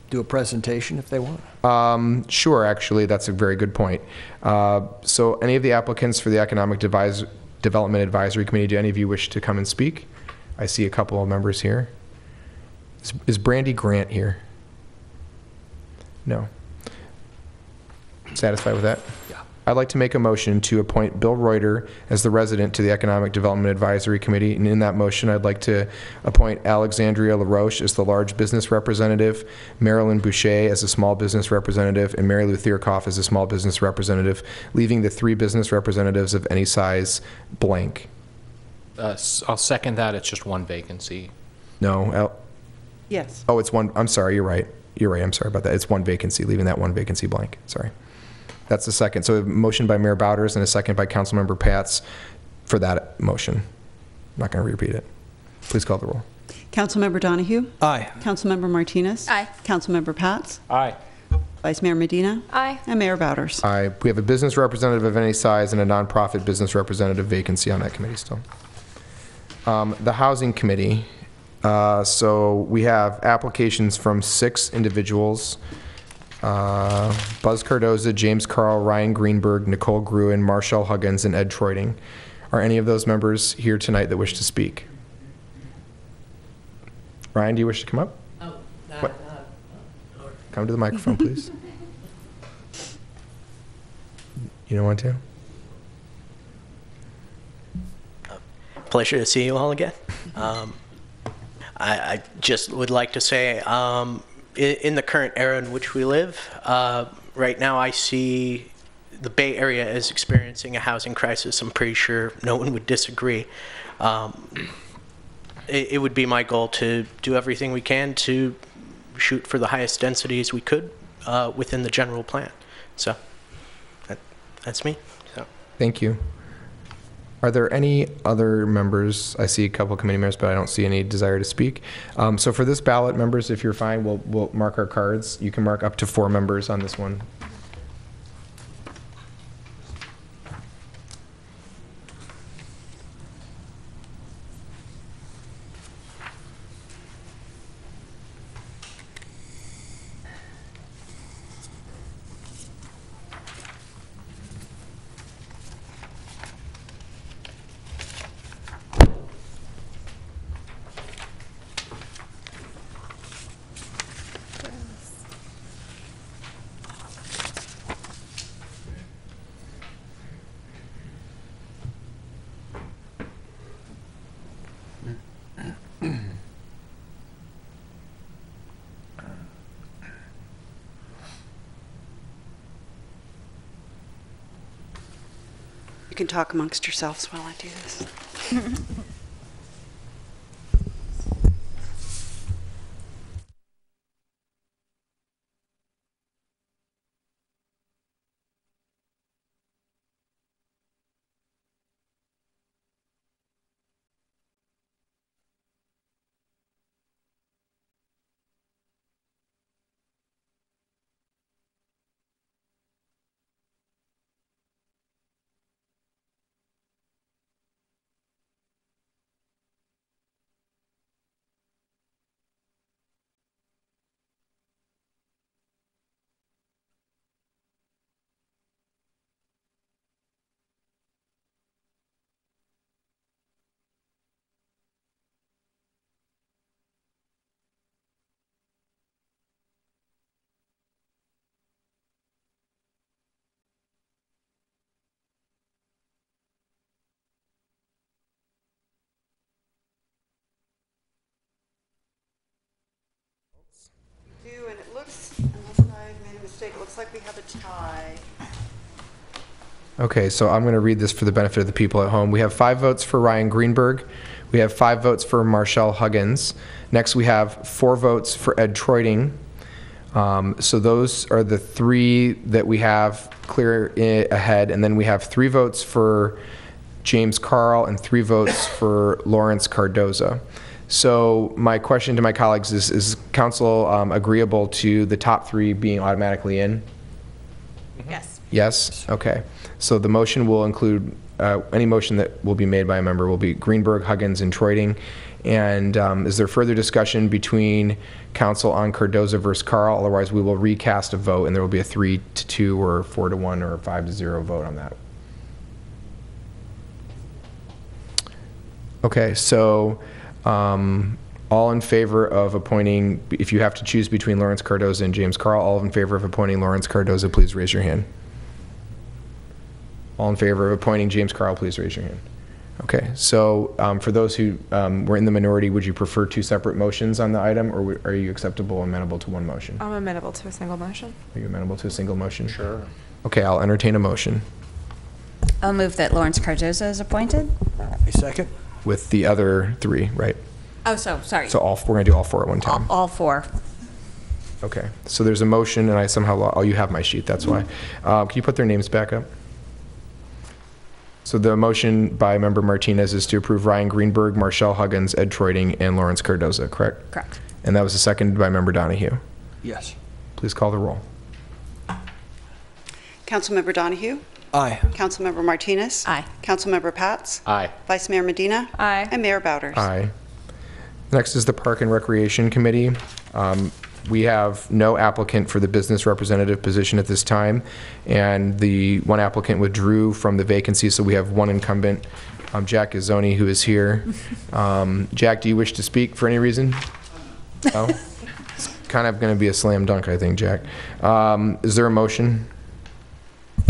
do a presentation if they want? Sure, actually, that's a very good point. So any of the applicants for the Economic Development Advisory Committee, do any of you wish to come and speak? I see a couple of members here. Is Brandy Grant here? No. Satisfied with that? Yeah. I'd like to make a motion to appoint Bill Reuter as the resident to the Economic Development Advisory Committee. And in that motion, I'd like to appoint Alexandria LaRoche as the large business representative, Marilyn Boucher as a small business representative, and Mary Lou Thierkoff as a small business representative, leaving the 3 business representatives of any size blank. I'll second that. It's just one vacancy. No. Yes. Oh, it's one. I'm sorry. You're right. You're right. I'm sorry about that. It's one vacancy, leaving that one vacancy blank. Sorry. That's the second. So a motion by Mayor Bowders and a second by Councilmember Pats for that motion. I'm not going to repeat it. Please call the roll. Councilmember Donahue? Aye. Councilmember Martinez? Aye. Councilmember Pats? Aye. Vice Mayor Medina? Aye. And Mayor Bowders. Aye. We have a business representative of any size and a nonprofit business representative vacancy on that committee still. The Housing Committee. So we have applications from 6 individuals. Buzz Cardoza, James Carl, Ryan Greenberg, Nicole Gruen, Marshall Huggins, and Ed Troiting. Are any of those members here tonight that wish to speak? Ryan, do you wish to come up? Oh, What? Come to the microphone, please. You don't want to? Pleasure to see you all again. I just would like to say, in the current era in which we live, right now I see the Bay Area is experiencing a housing crisis. I'm pretty sure no one would disagree. It would be my goal to do everything we can to shoot for the highest densities we could within the general plan. So that's me. So. Thank you. Are there any other members? I see a couple of committee members, but I don't see any desire to speak. So for this ballot, members, if you're fine, we'll mark our cards. You can mark up to 4 members on this one. You can talk amongst yourselves while I do this. And it looks, unless I made a mistake, it looks like we have a tie. Okay, so I'm going to read this for the benefit of the people at home. We have 5 votes for Ryan Greenberg. We have 5 votes for Marshall Huggins. Next, we have 4 votes for Ed Troiting. So those are the 3 that we have clear ahead, and then we have 3 votes for James Carl and 3 votes for Lawrence Cardoza. So my question to my colleagues is council agreeable to the top 3 being automatically in? Yes. Yes? Okay. So the motion will include, any motion that will be made by a member will be Greenberg, Huggins, and Troiting. And is there further discussion between council on Cardoza versus Carl? Otherwise, we will recast a vote, and there will be a 3-2 or 4-1 or 5-0 vote on that. Okay, so all in favor of appointing, if you have to choose between Lawrence Cardoza and James Carl, all in favor of appointing Lawrence Cardoza, please raise your hand. All in favor of appointing James Carl, please raise your hand. Okay, so for those who were in the minority, would you prefer 2 separate motions on the item, or are you acceptable and amenable to one motion? I'm amenable to a single motion. Are you amenable to a single motion? Sure. Okay, I'll entertain a motion I'll move that Lawrence Cardoza is appointed. A second? with the other 3, right? Oh, sorry. So we're going to do all 4 at one time. All 4. Okay, so there's a motion, and I somehow, oh, you have my sheet, that's why. Can you put their names back up? So the motion by Member Martinez is to approve Ryan Greenberg, Marshall Huggins, Ed Troiting, and Lawrence Cardoza, correct? Correct. And that was seconded by Member Donahue. Yes. Please call the roll. Councilmember Donahue? Aye. Councilmember Martinez? Aye. Councilmember Pats? Aye. Vice Mayor Medina? Aye. And Mayor Bowders. Aye. Next is the Park and Recreation Committee. We have no applicant for the business representative position at this time, and the one applicant withdrew from the vacancy, so we have one incumbent, Jack Gazzoni, who is here. Jack, do you wish to speak for any reason? No? It's kind of going to be a slam dunk, I think, Jack. Is there a motion?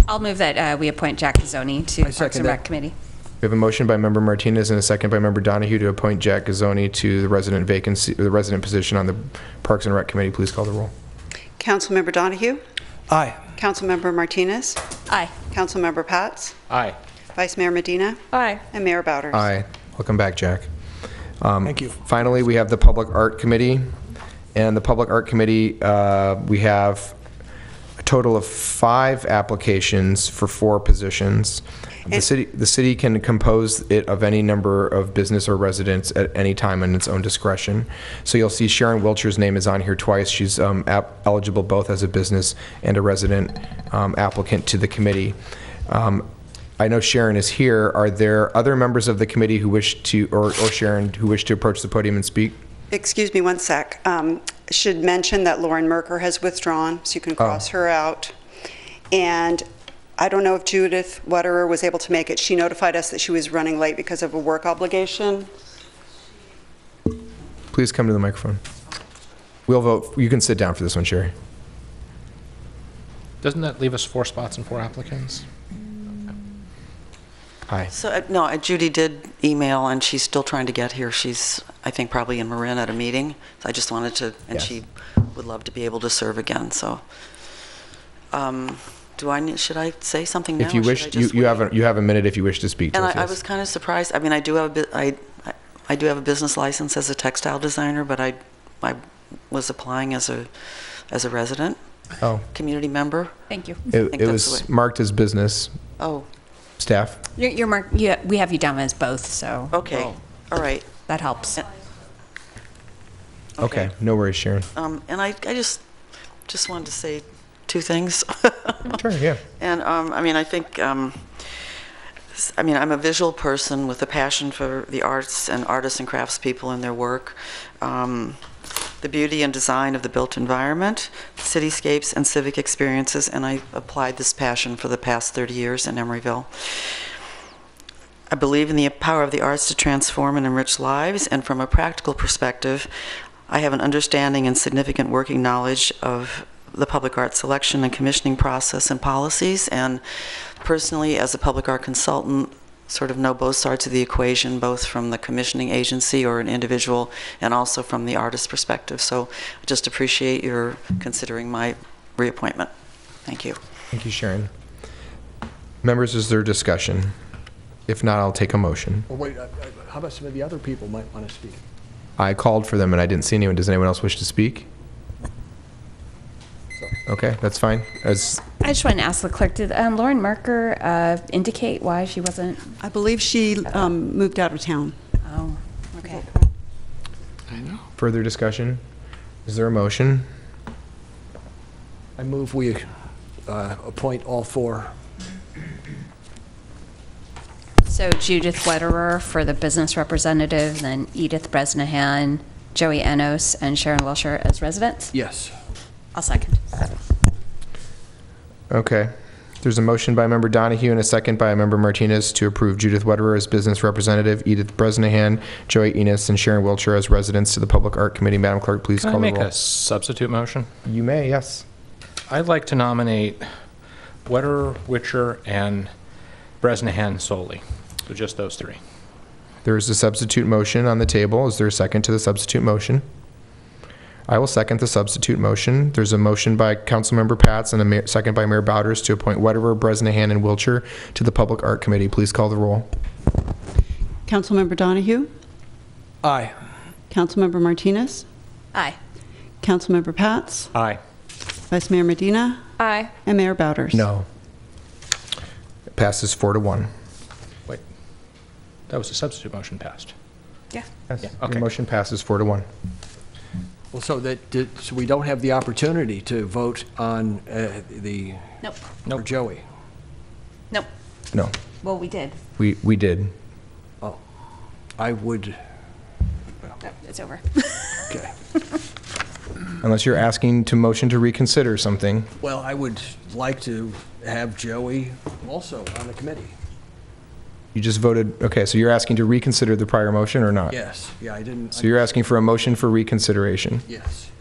I'll move that we appoint Jack Gazzoni to Parks second and that. Rec Committee. We have a motion by Member Martinez and a second by Member Donahue to appoint Jack Gazzoni to the resident vacancy, the resident position on the Parks and Rec Committee. Please call the roll. Councilmember Donahue? Aye. Councilmember Martinez? Aye. Councilmember Pats? Aye. Vice Mayor Medina? Aye. And Mayor Bowders. Aye. Welcome back, Jack. Thank you. Finally, we have the Public Art Committee. And the Public Art Committee, we have a total of 5 applications for 4 positions. The city can compose it of any number of business or residents at any time in its own discretion. So you'll see Sharon Wiltshire's name is on here twice. She's eligible both as a business and a resident applicant to the committee. I know Sharon is here. Are there other members of the committee who wish to, or Sharon, who wish to approach the podium and speak? Excuse me one sec. Should mention that Lauren Merker has withdrawn, so you can cross her out. And I don't know if Judith Wetterer was able to make it. She notified us that she was running late because of a work obligation. Please come to the microphone. We'll vote. You can sit down for this one, Sherry. Doesn't that leave us 4 spots and 4 applicants? Hi. So, no, Judy did email, and she's still trying to get here. She's, I think, probably in Marin at a meeting. So I just wanted to, and Yes. she would love to be able to serve again, so. Should I say something now? If you or should wish, I just you wait? have a minute if you wish to speak to And us. I Yes. was kind of surprised. I mean, I do have a business license as a textile designer, but I was applying as a resident, Oh, community member. Thank you. think it that's the was way. marked as business. Oh, Staff? You're marked, yeah, we have you down as both, so. okay, all right. That helps. Okay, no worries, Sharon. And I just wanted to say 2 things. Sure, yeah. And I mean, I think, I'm a visual person with a passion for the arts and artists and craftspeople and their work. The beauty and design of the built environment, cityscapes, and civic experiences, and I applied this passion for the past 30 years in Emeryville. I believe in the power of the arts to transform and enrich lives, and from a practical perspective, I have an understanding and significant working knowledge of the public art selection and commissioning process and policies, and personally, as a public art consultant, sort of know both sides of the equation, both from the commissioning agency or an individual, and also from the artist perspective. So I just appreciate your considering my reappointment. Thank you. Thank you, Sharon. Members, is there discussion? If not, I'll take a motion. Well, wait, how about some of the other people might want to speak? I called for them and I didn't see anyone. Does anyone else wish to speak? Okay, that's fine. I just want to ask the clerk, did Lauren Merker indicate why she wasn't? I believe she moved out of town. Oh, okay. I know. Further discussion? Is there a motion? I move we appoint all 4. So Judith Wetterer for the business representative, then Edith Bresnahan, Joey Enos, and Sharon Wilshire as residents? Yes. I'll second. Okay. There's a motion by Member Donahue and a second by Member Martinez to approve Judith Wetterer as business representative, Edith Bresnahan, Joey Enos, and Sharon Wiltshire as residents to the Public Art Committee. Madam Clerk, please Can I call the make roll. a substitute motion? You may, yes. I'd like to nominate Wetterer, Witcher, and Bresnahan solely. So just those 3. There is a substitute motion on the table. Is there a second to the substitute motion? I will second the substitute motion. There's a motion by Councilmember Pats and a second by Mayor Bowders to appoint Wetterer, Bresnahan, and Wiltshire to the Public Art Committee. Please call the roll. Councilmember Donahue? Aye. Councilmember Martinez? Aye. Councilmember Pats? Aye. Vice Mayor Medina? Aye. And Mayor Bowders? No. It passes 4-1. Wait. That was a substitute motion passed. Yeah. Yes. Yeah, Your okay. motion passes 4-1. Well, so so we don't have the opportunity to vote on the Nope. for Joey. Nope. No, Well, we did. we did. Oh, I would. Oh, it's over. Okay. Unless you're asking to motion to reconsider something. Well, I would like to have Joey also on the committee. You just voted, okay, so you're asking to reconsider the prior motion or not? Yes. Yeah, I didn't. So you're asking for a motion for reconsideration? Yes.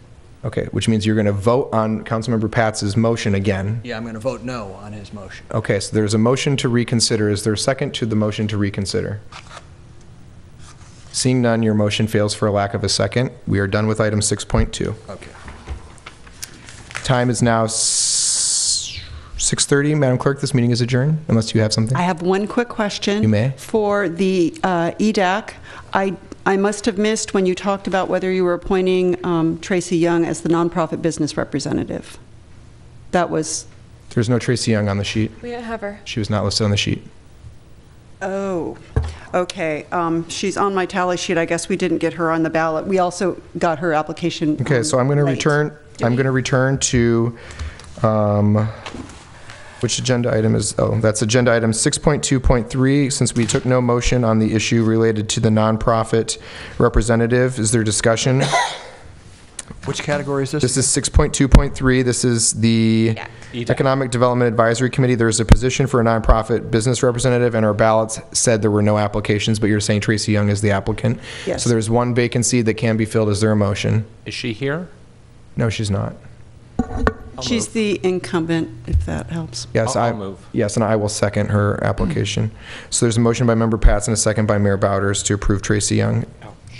Okay, which means you're going to vote on Councilmember Pats' motion again. Yeah, I'm going to vote no on his motion. Okay, so there's a motion to reconsider. Is there a second to the motion to reconsider? Seeing none, your motion fails for a lack of a second. We are done with item 6.2. Okay. Time is now 6:30. Madam Clerk, this meeting is adjourned, unless you have something. I have one quick question. You may. For the EDAC, I must have missed when you talked about whether you were appointing Tracy Young as the nonprofit business representative. That was, There's no Tracy Young on the sheet. We didn't have her. She was not listed on the sheet. oh, okay. She's on my tally sheet. I guess we didn't get her on the ballot. We also got her application. Okay, so I'm going to late. return to, which agenda item is, that's agenda item 6.2.3. Since we took no motion on the issue related to the nonprofit representative, is there discussion? Which category is this? This is 6.2.3. This is the Economic Development Advisory Committee. There's a position for a nonprofit business representative, and our ballots said there were no applications, but you're saying Tracy Young is the applicant. Yes. So there's one vacancy that can be filled. Is there a motion? Is she here? No, she's not. She's the incumbent, if that helps. Yes, I'll move. Yes, and I will second her application. So there's a motion by Member Pats and a second by Mayor Bowders to approve Tracy Young.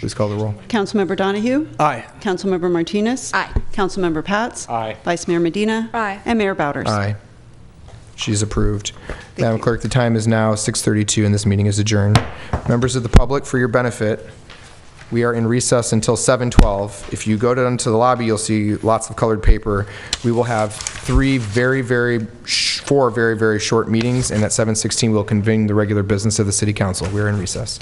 Please call the roll. Councilmember Donahue? Aye. Councilmember Martinez? Aye. Councilmember Pats? Aye. Vice Mayor Medina? Aye. And Mayor Bowders? Aye. She's approved. Madam Clerk, the time is now 6:32 and this meeting is adjourned. Members of the public, for your benefit, we are in recess until 7:12. If you go down to the lobby, you'll see lots of colored paper. We will have four very, very short meetings, and at 7:16 we'll convene the regular business of the City Council. We are in recess.